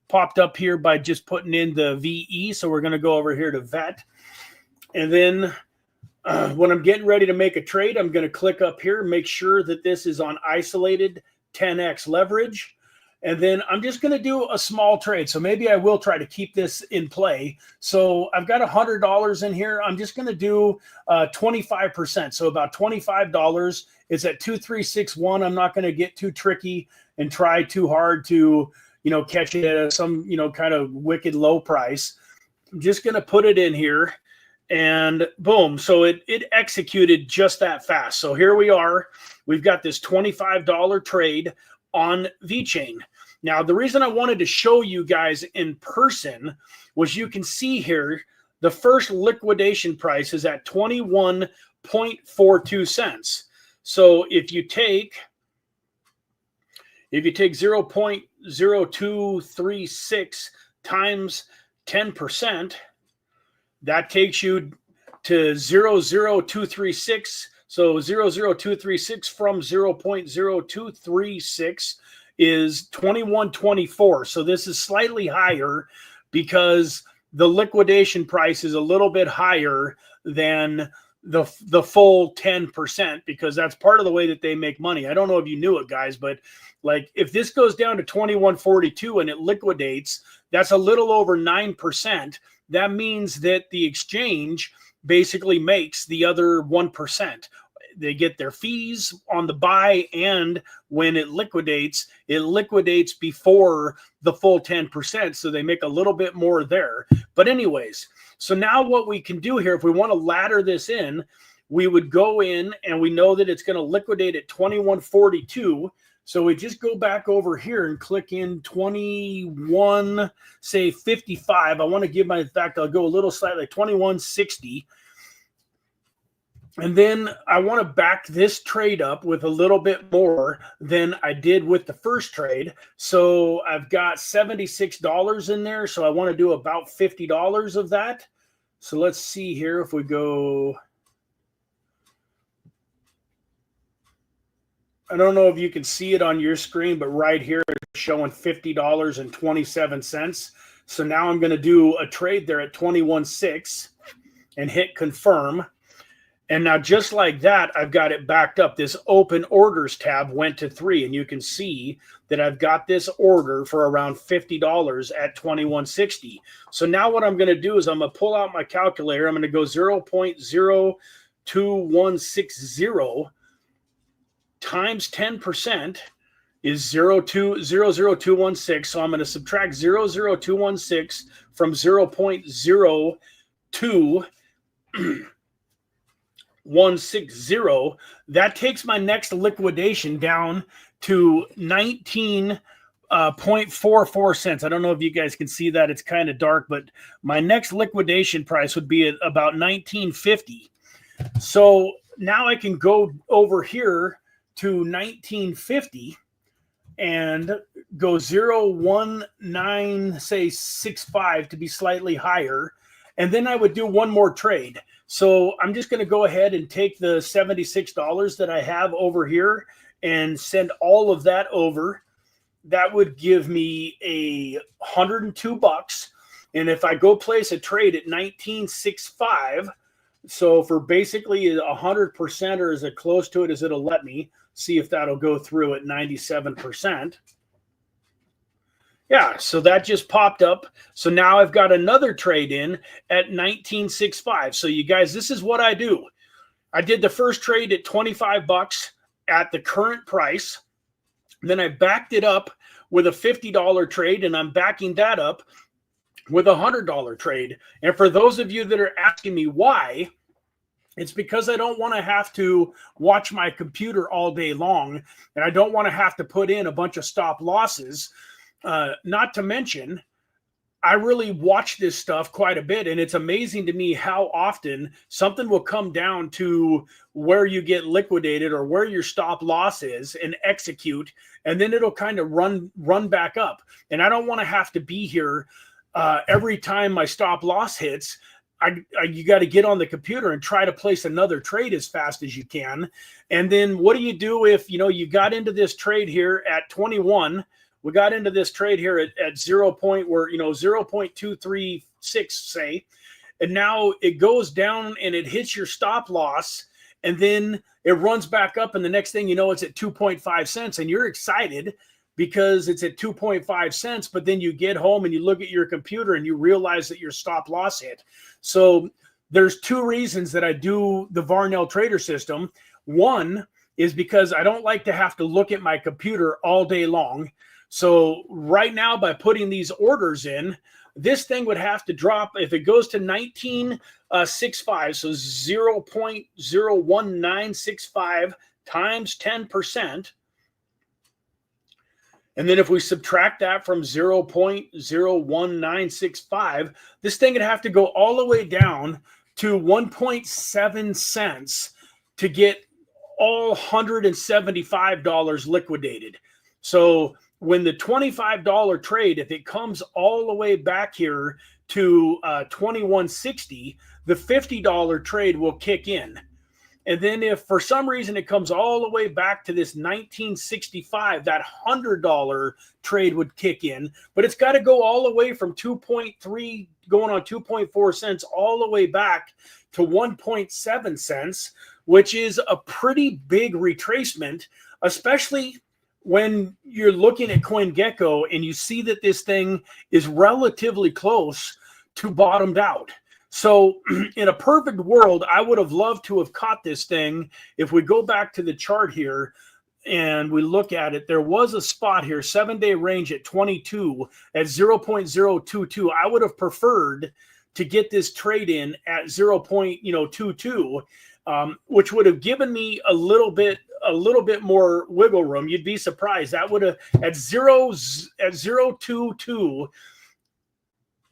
popped up here by just putting in the VE. So we're going to go over here to VET. And then when I'm getting ready to make a trade, I'm going to click up here, make sure that this is on isolated 10x leverage. And then I'm just going to do a small trade. So maybe I will try to keep this in play. So I've got $100 in here. I'm just going to do 25%. So about $25. It's at 2361. I'm not going to get too tricky and try too hard to, catch it at some, kind of wicked low price. I'm just going to put it in here. And boom, so it executed just that fast. So here we are. We've got this $25 trade on VeChain. Now, the reason I wanted to show you guys in person was you can see here the first liquidation price is at 21.42 cents. So if you take 0.0236 times 10%, that takes you to 0.0236. So 0.0236 from 0.0236 is 21.24. So this is slightly higher because the liquidation price is a little bit higher than the full 10%, because that's part of the way that they make money. I don't know if you knew it, guys, but like if this goes down to 21.42 and it liquidates, that's a little over 9%. That means that the exchange basically makes the other 1%. They get their fees on the buy, and when it liquidates before the full 10%. So they make a little bit more there. But anyways, so now what we can do here, if we want to ladder this in, we would go in and we know that it's going to liquidate at 21.42. So we just go back over here and click in 21, say 55. I want to give in fact, I'll go a little slightly, 21.60. And then I want to back this trade up with a little bit more than I did with the first trade. So I've got $76 in there. So I want to do about $50 of that. So let's see here if we go. I don't know if you can see it on your screen, but right here it's showing $50.27. So now I'm going to do a trade there at 21.6 and hit confirm. And now just like that, I've got it backed up. This open orders tab went to 3, and you can see that I've got this order for around $50 at 21.60. So now what I'm going to do is I'm going to pull out my calculator. I'm going to go 0.02160 times 10% is 0.00216. So I'm going to subtract 0.00216 from 0.02160. That takes my next liquidation down to 19.44 cents. I don't know if you guys can see that. It's kind of dark, but my next liquidation price would be at about 19.50. So now I can go over here to 19.50 and go 0.19, say 65 to be slightly higher. And then I would do one more trade. So I'm just going to go ahead and take the $76 that I have over here and send all of that over. That would give me $102. And if I go place a trade at 19.65, so for basically 100% or as close to it as it'll let me, see if that'll go through at 97%. Yeah, so that just popped up. So now I've got another trade in at 19.65. So you guys, this is what I do. I did the first trade at 25 bucks at the current price. Then I backed it up with a $50 trade, and I'm backing that up with a $100 trade. And for those of you that are asking me why, it's because I don't want to have to watch my computer all day long, and I don't want to have to put in a bunch of stop losses. Not to mention, I really watch this stuff quite a bit, and it's amazing to me how often something will come down to where you get liquidated or where your stop loss is and execute, and then it'll kind of run back up. And I don't want to have to be here every time my stop loss hits. You got to get on the computer and try to place another trade as fast as you can. And then what do you do if, you got into this trade here at 21? We got into this trade here at 0.236, say, and now it goes down and it hits your stop loss, and then it runs back up, and the next thing you know, it's at 2.5 cents, and you're excited because it's at 2.5 cents, but then you get home and you look at your computer and you realize that your stop loss hit. So there's two reasons that I do the Varnell trader system. One is because I don't like to have to look at my computer all day long. So right now, by putting these orders in, this thing would have to drop if it goes to 19.65, so 0.01965 times 10%. And then if we subtract that from 0.01965, this thing would have to go all the way down to 1.7 cents to get all $175 liquidated. So when the $25 trade, if it comes all the way back here to 21.60, the $50 trade will kick in. And then if for some reason it comes all the way back to this 19.65, that $100 trade would kick in, but it's got to go all the way from 2.3 going on 2.4 cents all the way back to 1.7 cents, which is a pretty big retracement, especially when you're looking at CoinGecko and you see that this thing is relatively close to bottomed out. So in a perfect world, I would have loved to have caught this thing. If we go back to the chart here and we look at it, there was a spot here, 7-day range at 22 at 0.022. I would have preferred to get this trade in at 0.22, which would have given me a little bit more wiggle room. You'd be surprised. That would have at 0.022.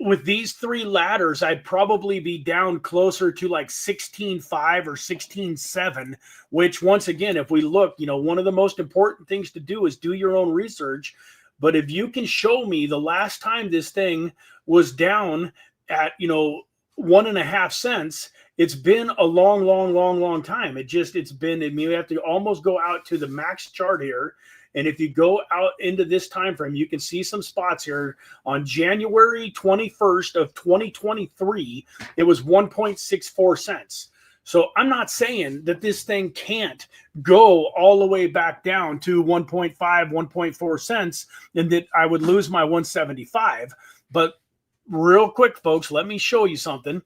With these three ladders, I'd probably be down closer to like 16.5 or 16.7, which once again, if we look, one of the most important things to do is do your own research. But if you can show me the last time this thing was down at, 1.5 cents, it's been a long time. It's been, you have to almost go out to the max chart here. And if you go out into this time frame, you can see some spots here. On January 21st of 2023, it was 1.64 cents. So I'm not saying that this thing can't go all the way back down to 1.5, 1.4 cents, and that I would lose my 175. But real quick, folks, let me show you something.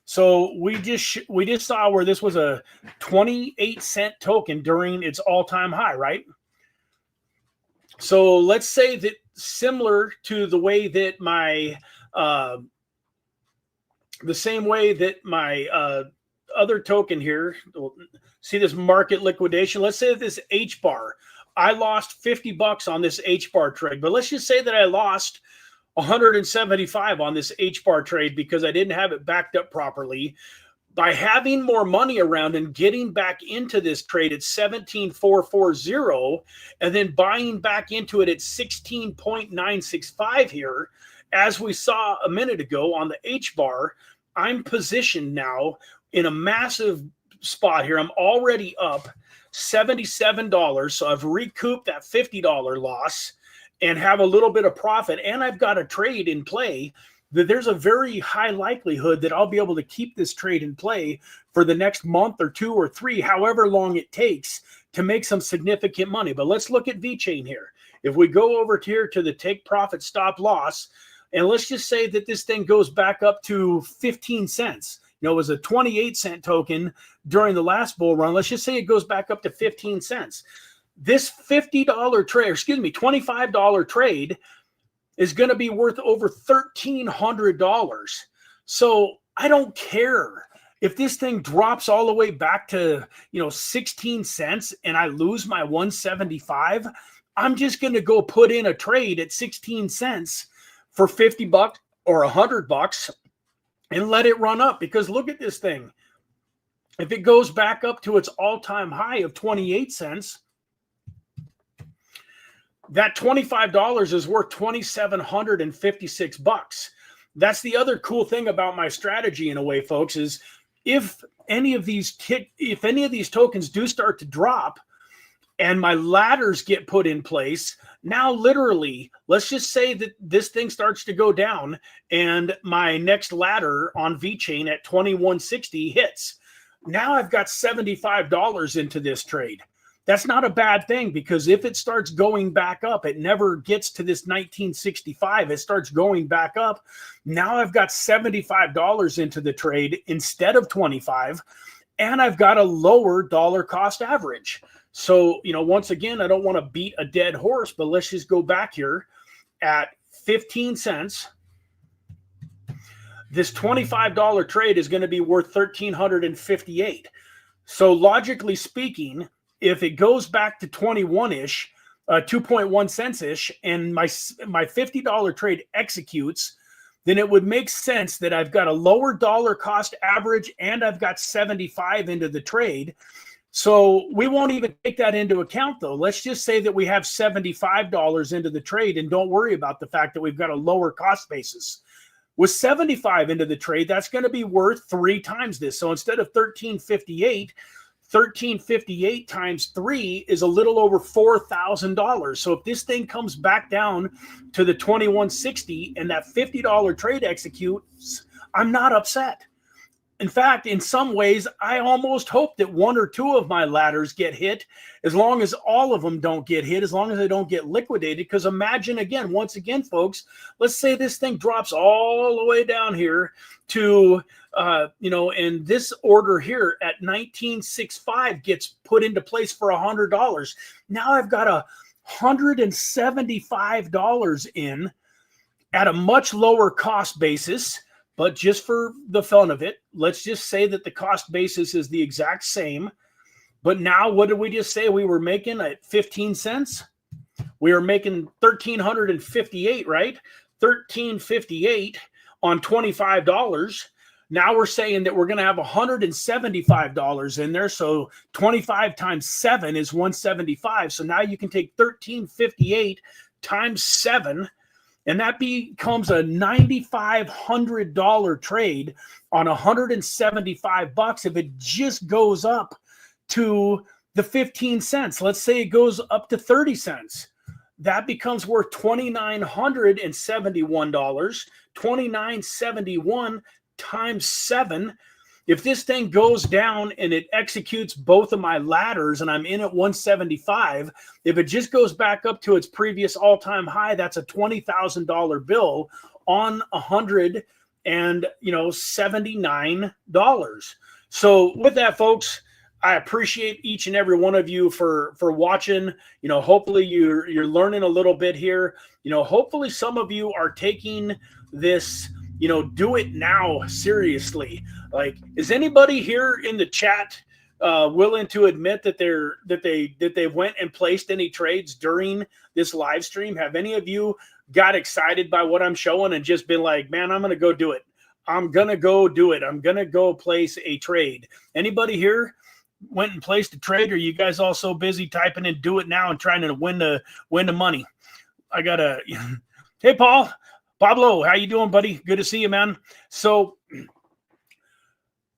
So we just saw where this was a 28-cent token during its all-time high, right? So let's say that similar to the way that my the same way that my other token here, see this market liquidation. Let's say that this HBAR, I lost 50 bucks on this HBAR trade, but let's just say that I lost 175 on this HBAR trade because I didn't have it backed up properly. By having more money around and getting back into this trade at 17,440 and then buying back into it at 16.965 here, as we saw a minute ago on the HBAR, I'm positioned now in a massive spot here. I'm already up $77. So I've recouped that $50 loss and have a little bit of profit. And I've got a trade in play that there's a very high likelihood that I'll be able to keep this trade in play for the next month or 2 or 3, however long it takes to make some significant money. But let's look at VeChain here. If we go over here to the take profit stop loss, and let's just say that this thing goes back up to 15 cents. You know, it was a 28-cent token during the last bull run. Let's just say it goes back up to 15 cents. This $50 trade, excuse me, $25 trade is going to be worth over $1,300. So I don't care if this thing drops all the way back to, 16 cents and I lose my 175. I'm just going to go put in a trade at 16 cents for 50 bucks or 100 bucks and let it run up, because look at this thing. If it goes back up to its all-time high of 28 cents, that $25 is worth 2,756 bucks. That's the other cool thing about my strategy in a way, folks, is if any of these tokens do start to drop and my ladders get put in place, now literally, let's just say that this thing starts to go down and my next ladder on VeChain at 2160 hits. Now I've got $75 into this trade. That's not a bad thing, because if it starts going back up, it never gets to this 1965. It starts going back up. Now I've got $75 into the trade instead of 25, and I've got a lower dollar cost average. So, once again, I don't want to beat a dead horse, but let's just go back here at 15 cents. This $25 trade is going to be worth $1,358. So logically speaking, if it goes back to 21-ish, 2.1 cents-ish, and my $50 trade executes, then it would make sense that I've got a lower dollar cost average and I've got 75 into the trade. So we won't even take that into account, though. Let's just say that we have $75 into the trade and don't worry about the fact that we've got a lower cost basis. With 75 into the trade, that's going to be worth 3 times this. So instead of $1,358 times 3 is a little over $4,000. So if this thing comes back down to the 2160 and that $50 trade executes, I'm not upset. In fact, in some ways, I almost hope that 1 or 2 of my ladders get hit, as long as all of them don't get hit, as long as they don't get liquidated. Because imagine again, once again, folks, let's say this thing drops all the way down here to, and this order here at 1965 gets put into place for $100. Now I've got $175 in at a much lower cost basis. But just for the fun of it, let's just say that the cost basis is the exact same. But now what did we just say we were making at 15 cents? We were making $1,358, right? $1,358 on $25. Now we're saying that we're going to have $175 in there. So 25 times 7 is 175. So now you can take $1,358 times 7. And that becomes a $9,500 trade on 175 bucks if it just goes up to the 15 cents. Let's say it goes up to 30 cents. That becomes worth $2,971. $2,971 times 7. If this thing goes down and it executes both of my ladders and I'm in at 175, if it just goes back up to its previous all-time high, that's a $20,000 bill on 175 and $79. So with that, folks, I appreciate each and every one of you for watching. Hopefully you're learning a little bit here. Hopefully some of you are taking this do it now seriously. Like, is anybody here in the chat willing to admit that they went and placed any trades during this live stream? Have any of you got excited by what I'm showing and just been like, man, I'm going to go do it. I'm going to go do it. I'm going to go place a trade. Anybody here went and placed a trade, or are you guys all so busy typing in do it now and trying to win the money? I got to, hey, Pablo, how you doing, buddy? Good to see you, man. So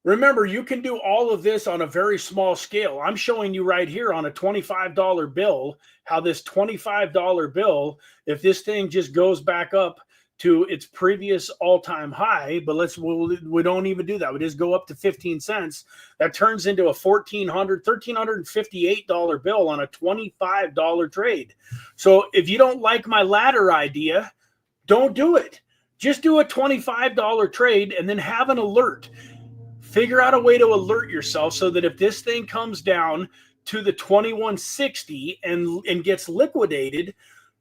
remember, you can do all of this on a very small scale. I'm showing you right here on a $25 bill, how this $25 bill, if this thing just goes back up to its previous all-time high, but we don't even do that. We just go up to 15 cents. That turns into a $1,358 bill on a $25 trade. So if you don't like my ladder idea, don't do it. Just do a $25 trade and then have an alert. Figure out a way to alert yourself so that if this thing comes down to the 2160 and gets liquidated,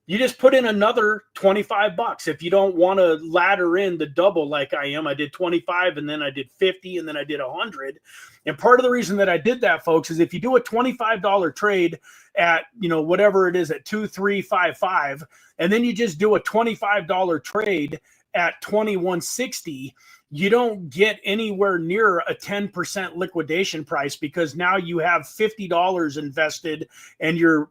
you just put in another $25. If you don't want to ladder in the double like I am, I did 25 and then I did 50 and then I did 100. And part of the reason that I did that, folks, is if you do a $25 trade at, whatever it is at 2355, and then you just do a $25 trade at 2160, you don't get anywhere near a 10% liquidation price, because now you have $50 invested and your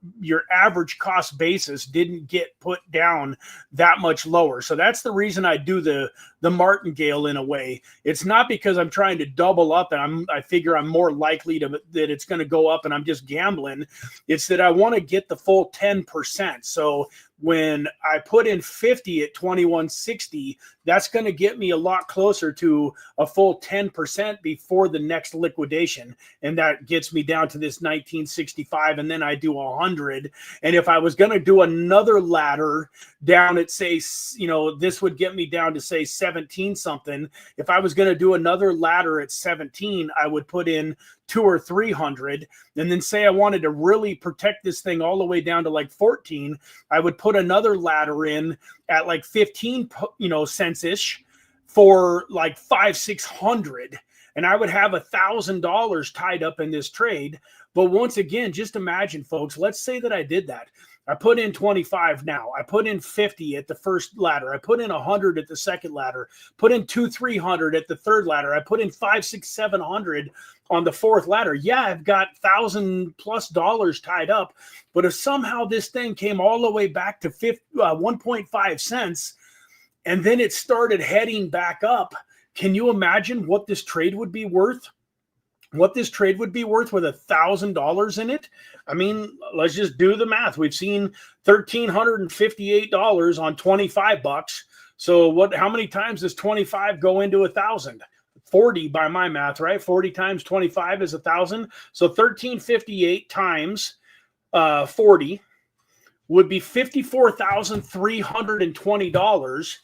average cost basis didn't get put down that much lower. So that's the reason I do the martingale in a way. It's not because I'm trying to double up and I figure I'm more likely that it's going to go up and I'm just gambling. It's that I want to get the full 10%. So when I put in 50 at 2160, that's going to get me a lot closer to a full 10% before the next liquidation. And that gets me down to this 1965. And then I do 100. And if I was going to do another ladder down at, say, this would get me down to, say, 17 something. If I was going to do another ladder at 17, I would put in 200 or 300, and then say I wanted to really protect this thing all the way down to like 14, I would put another ladder in at like 15 cents ish for like 500-600, and I would have $1,000 tied up in this trade. But once again, just imagine, folks, let's say that I did that. I put in 25 now. I put in 50 at the first ladder. I put in 100 at the second ladder. Put in 200-300 at the third ladder. I put in 500-600-700 on the fourth ladder. Yeah, I've got $1,000+ tied up. But if somehow this thing came all the way back to 1.5 cents, and then it started heading back up, can you imagine what this trade would be worth? What this trade would be worth with $1,000 in it? I mean, let's just do the math. We've seen $1,358 on $25. So how many times does 25 go into 1,000? 40 by my math, right? 40 times 25 is 1,000. So 1,358 times 40 would be $54,320.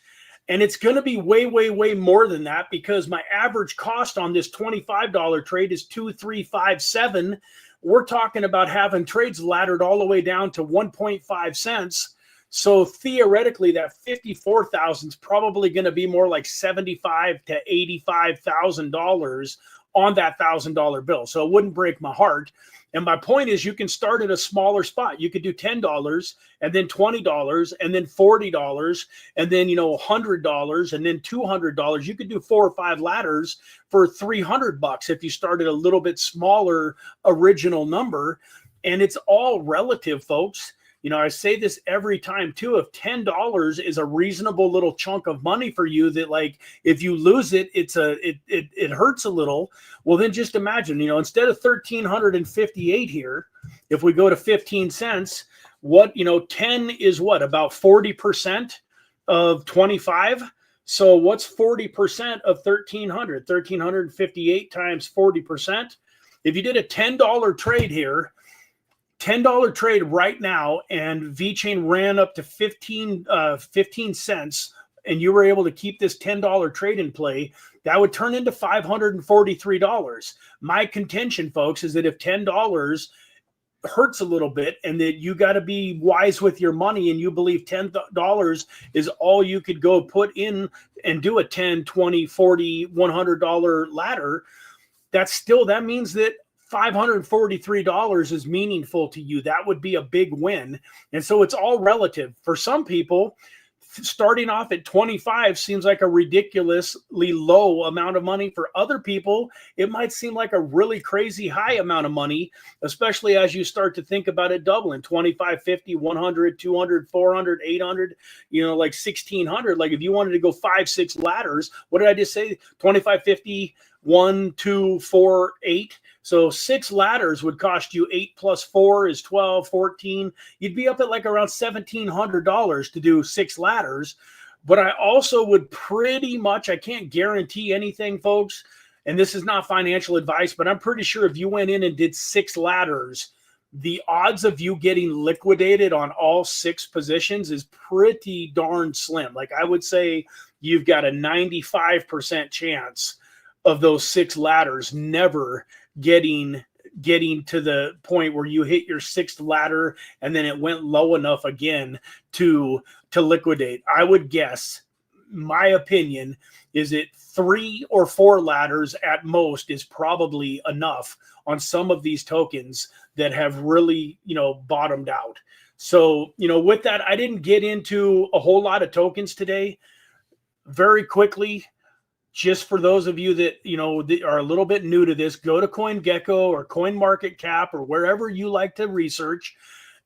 And it's going to be way, way, way more than that, because my average cost on this $25 trade is 2,357. We're talking about having trades laddered all the way down to 1.5 cents. So theoretically, that 54,000 is probably going to be more like $75,000 to $85,000 on that $1,000 bill. So it wouldn't break my heart. And my point is, you can start at a smaller spot. You could do $10 and then $20 and then $40 and then, $100 and then $200. You could do 4 or 5 ladders for $300 if you started a little bit smaller original number. And it's all relative, folks. I say this every time too. If $10 is a reasonable little chunk of money for you, that like if you lose it, it hurts a little. Well, then just imagine, instead of 1,358 here, if we go to 15 cents, 10 is what, about 40% of 25. So what's 40% of 1,300? 1,358 times 40%. If you did a $10 trade here, $10 trade right now, and VeChain ran up to 15 cents and you were able to keep this $10 trade in play, that would turn into $543. My contention, folks, is that if $10 hurts a little bit and that you got to be wise with your money and you believe $10 is all you could go put in and do a $10, $20, $40, $100 ladder, that means that $543 is meaningful to you. That would be a big win. And so it's all relative. For some people, starting off at 25 seems like a ridiculously low amount of money. For other people, it might seem like a really crazy high amount of money, especially as you start to think about it doubling 25, 50, 100, 200, 400, 800, like 1600. Like if you wanted to go 5, 6 ladders, what did I just say? 25, 50, 1, 2, 4, 8. So 6 ladders would cost you 8 plus 4 is 12, 14. You'd be up at like around $1,700 to do 6 ladders. But I also would pretty much, I can't guarantee anything, folks, and this is not financial advice, but I'm pretty sure if you went in and did 6 ladders, the odds of you getting liquidated on all 6 positions is pretty darn slim. Like I would say you've got a 95% chance of those 6 ladders never getting to the point where you hit your 6th ladder and then it went low enough again to liquidate. I would guess, my opinion is that 3 or 4 ladders at most is probably enough on some of these tokens that have really, bottomed out. So, with that, I didn't get into a whole lot of tokens today. Very quickly, just for those of you that, that are a little bit new to this, go to CoinGecko or CoinMarketCap or wherever you like to research,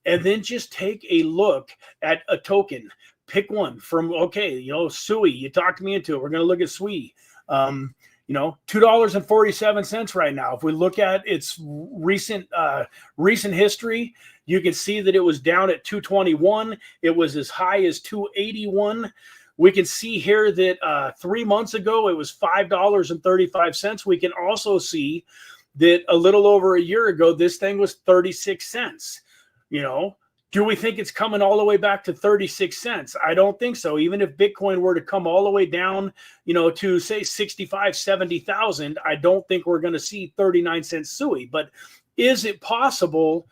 and then just take a look at a token. Pick one from, SUI. You talked me into it. We're going to look at SUI. $2.47 right now. If we look at its recent history, you can see that it was down at 221. It was as high as 281. We can see here that 3 months ago, it was $5.35. We can also see that a little over a year ago, this thing was 36 cents. Do we think it's coming all the way back to 36 cents? I don't think so. Even if Bitcoin were to come all the way down, to say 65, 70,000, I don't think we're going to see 39 cents SUI. But is it possible,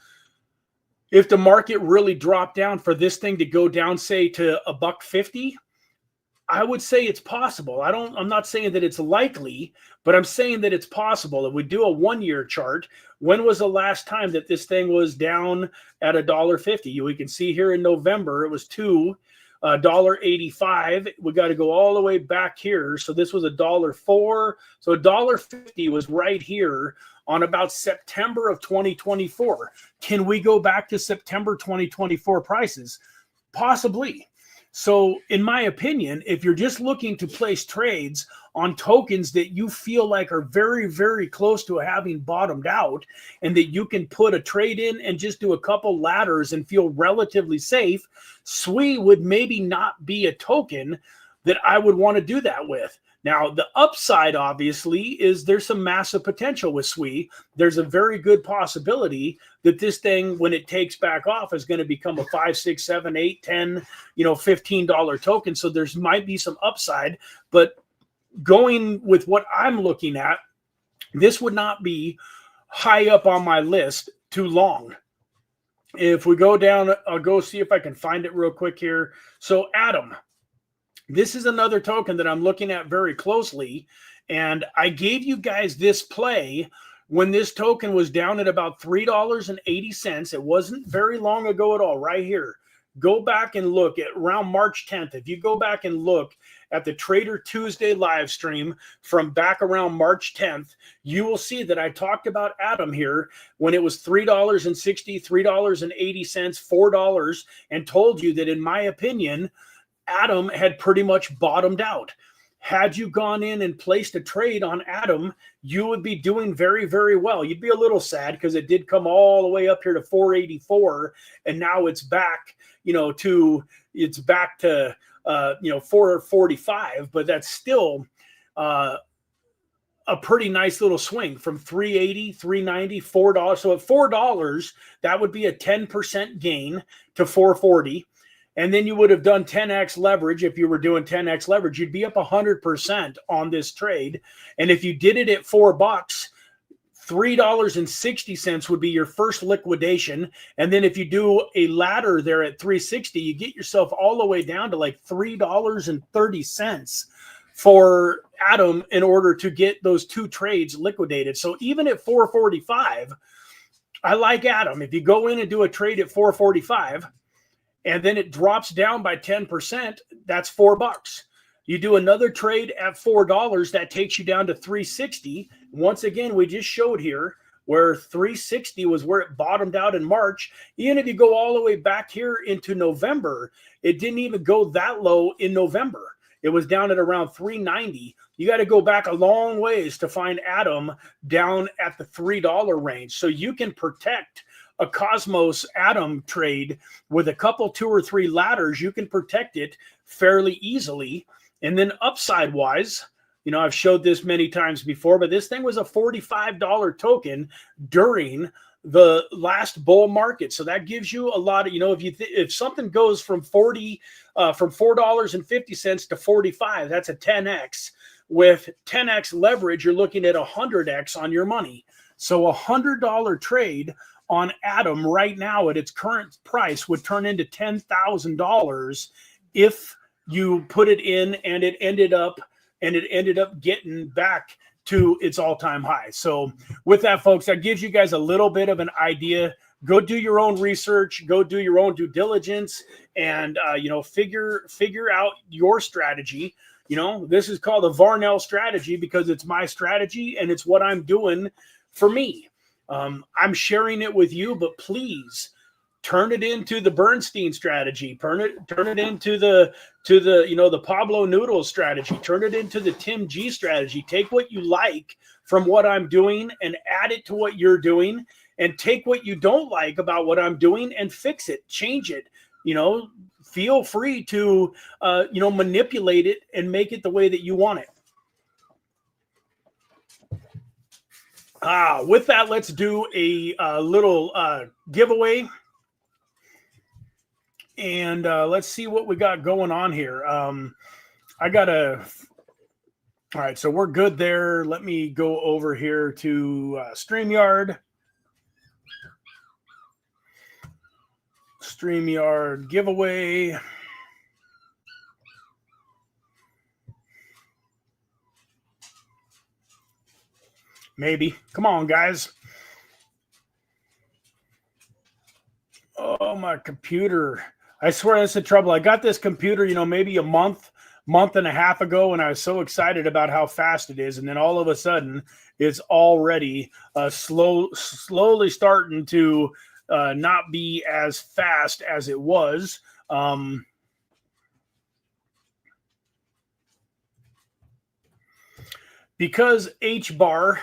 if the market really dropped down, for this thing to go down, say, to $1.50? I would say it's possible. I'm not saying that it's likely, but I'm saying that it's possible. If we do a 1-year chart, when was the last time that this thing was down at $1.50? We can see here in November, it was $1.85. We got to go all the way back here. So this was $1.04. So $1.50 was right here on about September of 2024. Can we go back to September 2024 prices? Possibly. So in my opinion, if you're just looking to place trades on tokens that you feel like are very, very close to having bottomed out, and that you can put a trade in and just do a couple ladders and feel relatively safe, SUI would maybe not be a token that I would want to do that with. Now, the upside, obviously, is there's some massive potential with SUI. There's a very good possibility that this thing, when it takes back off, is going to become a 5, 6, 7, 8, 10, $15 token. So there's might be some upside. But going with what I'm looking at, this would not be high up on my list too long. If we go down, I'll go see if I can find it real quick here. So Atom. This is another token that I'm looking at very closely, and I gave you guys this play when this token was down at about $3.80. It wasn't very long ago at all, right here. Go back and look at around March 10th. If you go back and look at the Trader Tuesday live stream from back around March 10th, you will see that I talked about Atom here when it was $3.60, $3.80, $4, and told you that, in my opinion, Atom had pretty much bottomed out. Had you gone in and placed a trade on Atom, you would be doing very, very well. You'd be a little sad because it did come all the way up here to 484, and now it's back, to 445. But that's still a pretty nice little swing from 380, 390, $4. So at $4, that would be a 10% gain to 440. and then you would have done 10x leverage. If you were doing 10x leverage, you'd be up 100% on this trade. And if you did it at $4, $3.60 would be your first liquidation. And then if you do a ladder there at 360, you get yourself all the way down to like $3.30 for Atom in order to get those two trades liquidated. So even at 445, I like Atom. If you go in and do a trade at 445 and then it drops down by 10%, that's $4. You do another trade at $4, that takes you down to 360. Once again, we just showed here where 360 was where it bottomed out in March. Even if you go all the way back here into November, it didn't even go that low in November. It was down at around 390. You got to go back a long ways to find Atom down at the $3 range. So you can protect a Cosmos Atom trade with a couple, 2 or 3 ladders. You can protect it fairly easily. And then upside wise, you know, I've showed this many times before, but this thing was a $45 token during the last bull market. So that gives you a lot of, you know, if something goes from $4.50 to 45, that's a 10x. With 10x leverage, you're looking at 100x on your money. So $100 trade on Atom right now at its current price would turn into $10,000 if you put it in and it ended up getting back to its all-time high. So with that, folks, that gives you guys a little bit of an idea. Go do your own research, go do your own due diligence, and you know, figure out your strategy. You know, this is called the Varnell strategy because it's my strategy and it's what I'm doing for me. I'm sharing it with you, but please turn it into the Bernstein strategy. Turn it into the you know, the Pablo Noodles strategy. Turn it into the Tim G strategy. Take what you like from what I'm doing and add it to what you're doing, and take what you don't like about what I'm doing and fix it, change it. You know, feel free to you know, manipulate it and make it the way that you want it. With that, let's do a little giveaway. And let's see what we got going on here. All right, so we're good there. Let me go over here to StreamYard. StreamYard giveaway. Maybe. Come on, guys. Oh, my computer. I swear that's the trouble. I got this computer, you know, maybe a month and a half ago, and I was so excited about how fast it is. And then all of a sudden, it's already slowly starting to not be as fast as it was. Because HBAR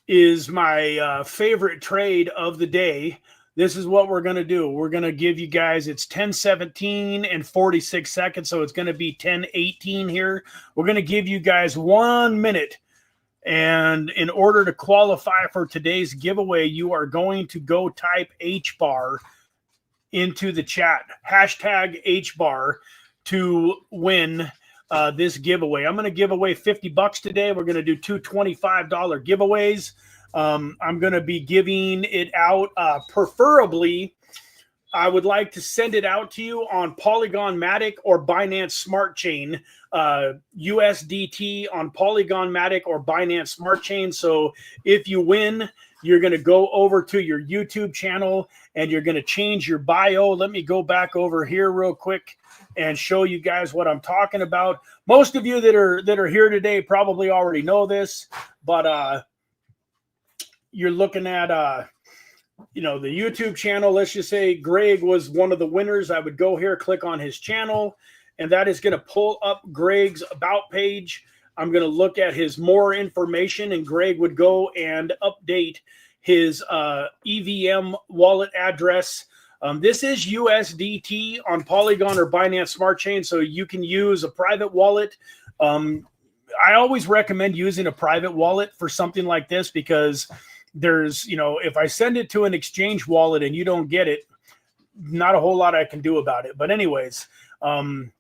is my favorite trade of the day, this is what we're going to do. We're going to give you guys, it's 10:17 and 46 seconds, so it's going to be 10:18 here. We're going to give you guys 1 minute. And in order to qualify for today's giveaway, you are going to go type HBAR into the chat. Hashtag HBAR to win this giveaway. I'm going to give away $50 today. We're going to do 2 $25 giveaways. I'm going to be giving it out. Preferably, I would like to send it out to you on Polygon Matic or Binance Smart Chain, USDT on Polygon Matic or Binance Smart Chain. So if you win, you're going to go over to your YouTube channel and you're going to change your bio. Let me go back over here real quick and show you guys what I'm talking about. Most of you that are here today probably already know this, but you're looking at you know, the YouTube channel. Let's just say Greg was one of the winners. I would go here, click on his channel, and that is going to pull up Greg's about page. I'm going to look at his more information, and Greg would go and update his EVM wallet address. This is USDT on Polygon or Binance Smart Chain, so you can use a private wallet. I always recommend using a private wallet for something like this because there's, you know, if I send it to an exchange wallet and you don't get it, not a whole lot I can do about it. But anyways,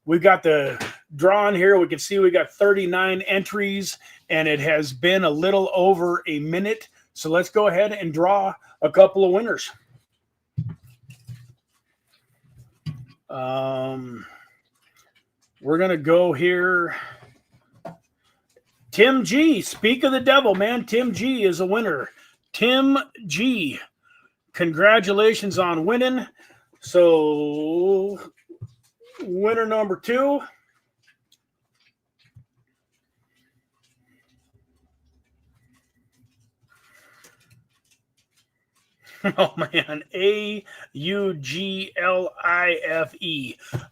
we've got the draw on here. We can see we got 39 entries, and it has been a little over a minute. So let's go ahead and draw a couple of winners. We're going to go here. Tim G, speak of the devil, man. Tim G is a winner. Tim G, congratulations on winning. So winner number 2. Oh, man. AUGLIFE.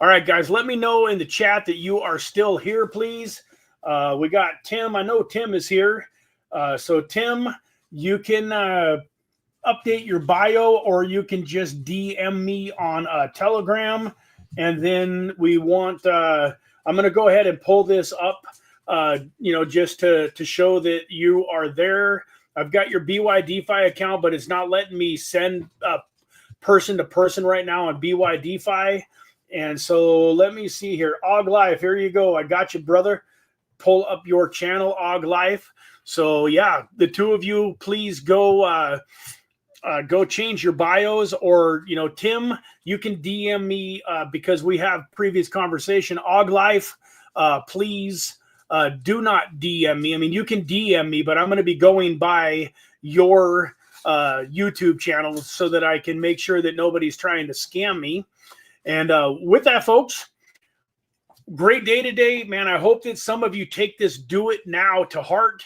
All right, guys, let me know in the chat that you are still here, please. We got Tim. I know Tim is here. So, Tim, you can update your bio, or you can just DM me on Telegram. And then we want, I'm going to go ahead and pull this up, just to show that you are there. I've got your BYDFI account, but it's not letting me send person to person right now on BYDFI. And so let me see here. Og Life, here you go. I got you, brother. Pull up your channel, Og Life. So yeah, the two of you, please go change your bios, or Tim, you can DM me because we have previous conversation. Og Life, please. Do not DM me. I mean, you can DM me, but I'm going to be going by your YouTube channel so that I can make sure that nobody's trying to scam me. And with that, folks, great day today, man. I hope that some of you take this do it now to heart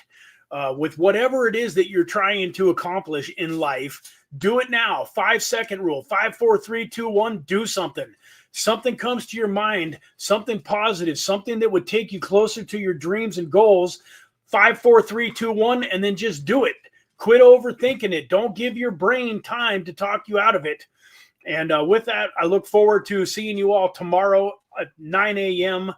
with whatever it is that you're trying to accomplish in life. Do it now. 5-second rule. 5, 4, 3, 2, 1. Do something. Something comes to your mind, something positive, something that would take you closer to your dreams and goals. 5, 4, 3, 2, 1, and then just do it. Quit overthinking it. Don't give your brain time to talk you out of it. And with that, I look forward to seeing you all tomorrow at 9 a.m.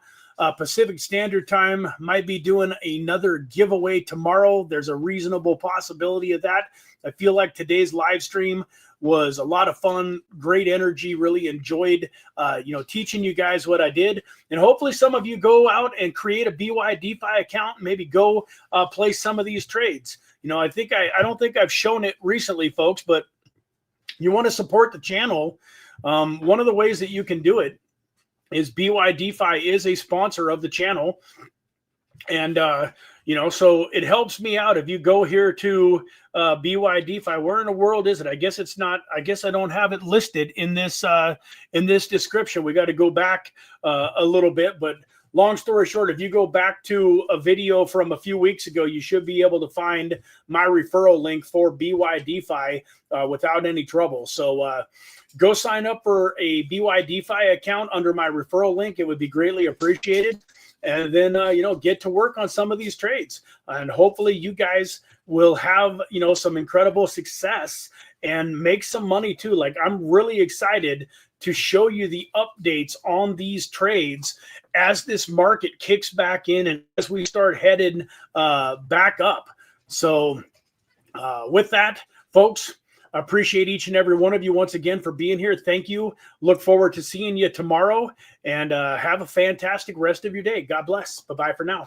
Pacific Standard Time. Might be doing another giveaway tomorrow. There's a reasonable possibility of that. I feel like today's live stream was a lot of fun, great energy, really enjoyed, teaching you guys what I did. And hopefully some of you go out and create a BYDFI account and maybe go play some of these trades. I don't think I've shown it recently, folks, but you want to support the channel. One of the ways that you can do it is BYDFI is a sponsor of the channel. And, so it helps me out if you go here to BYDFI. Where in the world is it? I guess it's not. I guess I don't have it listed in this description. We got to go back a little bit. But long story short, if you go back to a video from a few weeks ago, you should be able to find my referral link for BYDFI without any trouble. So go sign up for a BYDFI account under my referral link. It would be greatly appreciated. And then, get to work on some of these trades. And hopefully you guys will have, some incredible success and make some money too. Like, I'm really excited to show you the updates on these trades as this market kicks back in and as we start headed back up. So with that, folks, I appreciate each and every one of you once again for being here. Thank you. Look forward to seeing you tomorrow, and have a fantastic rest of your day. God bless. Bye-bye for now.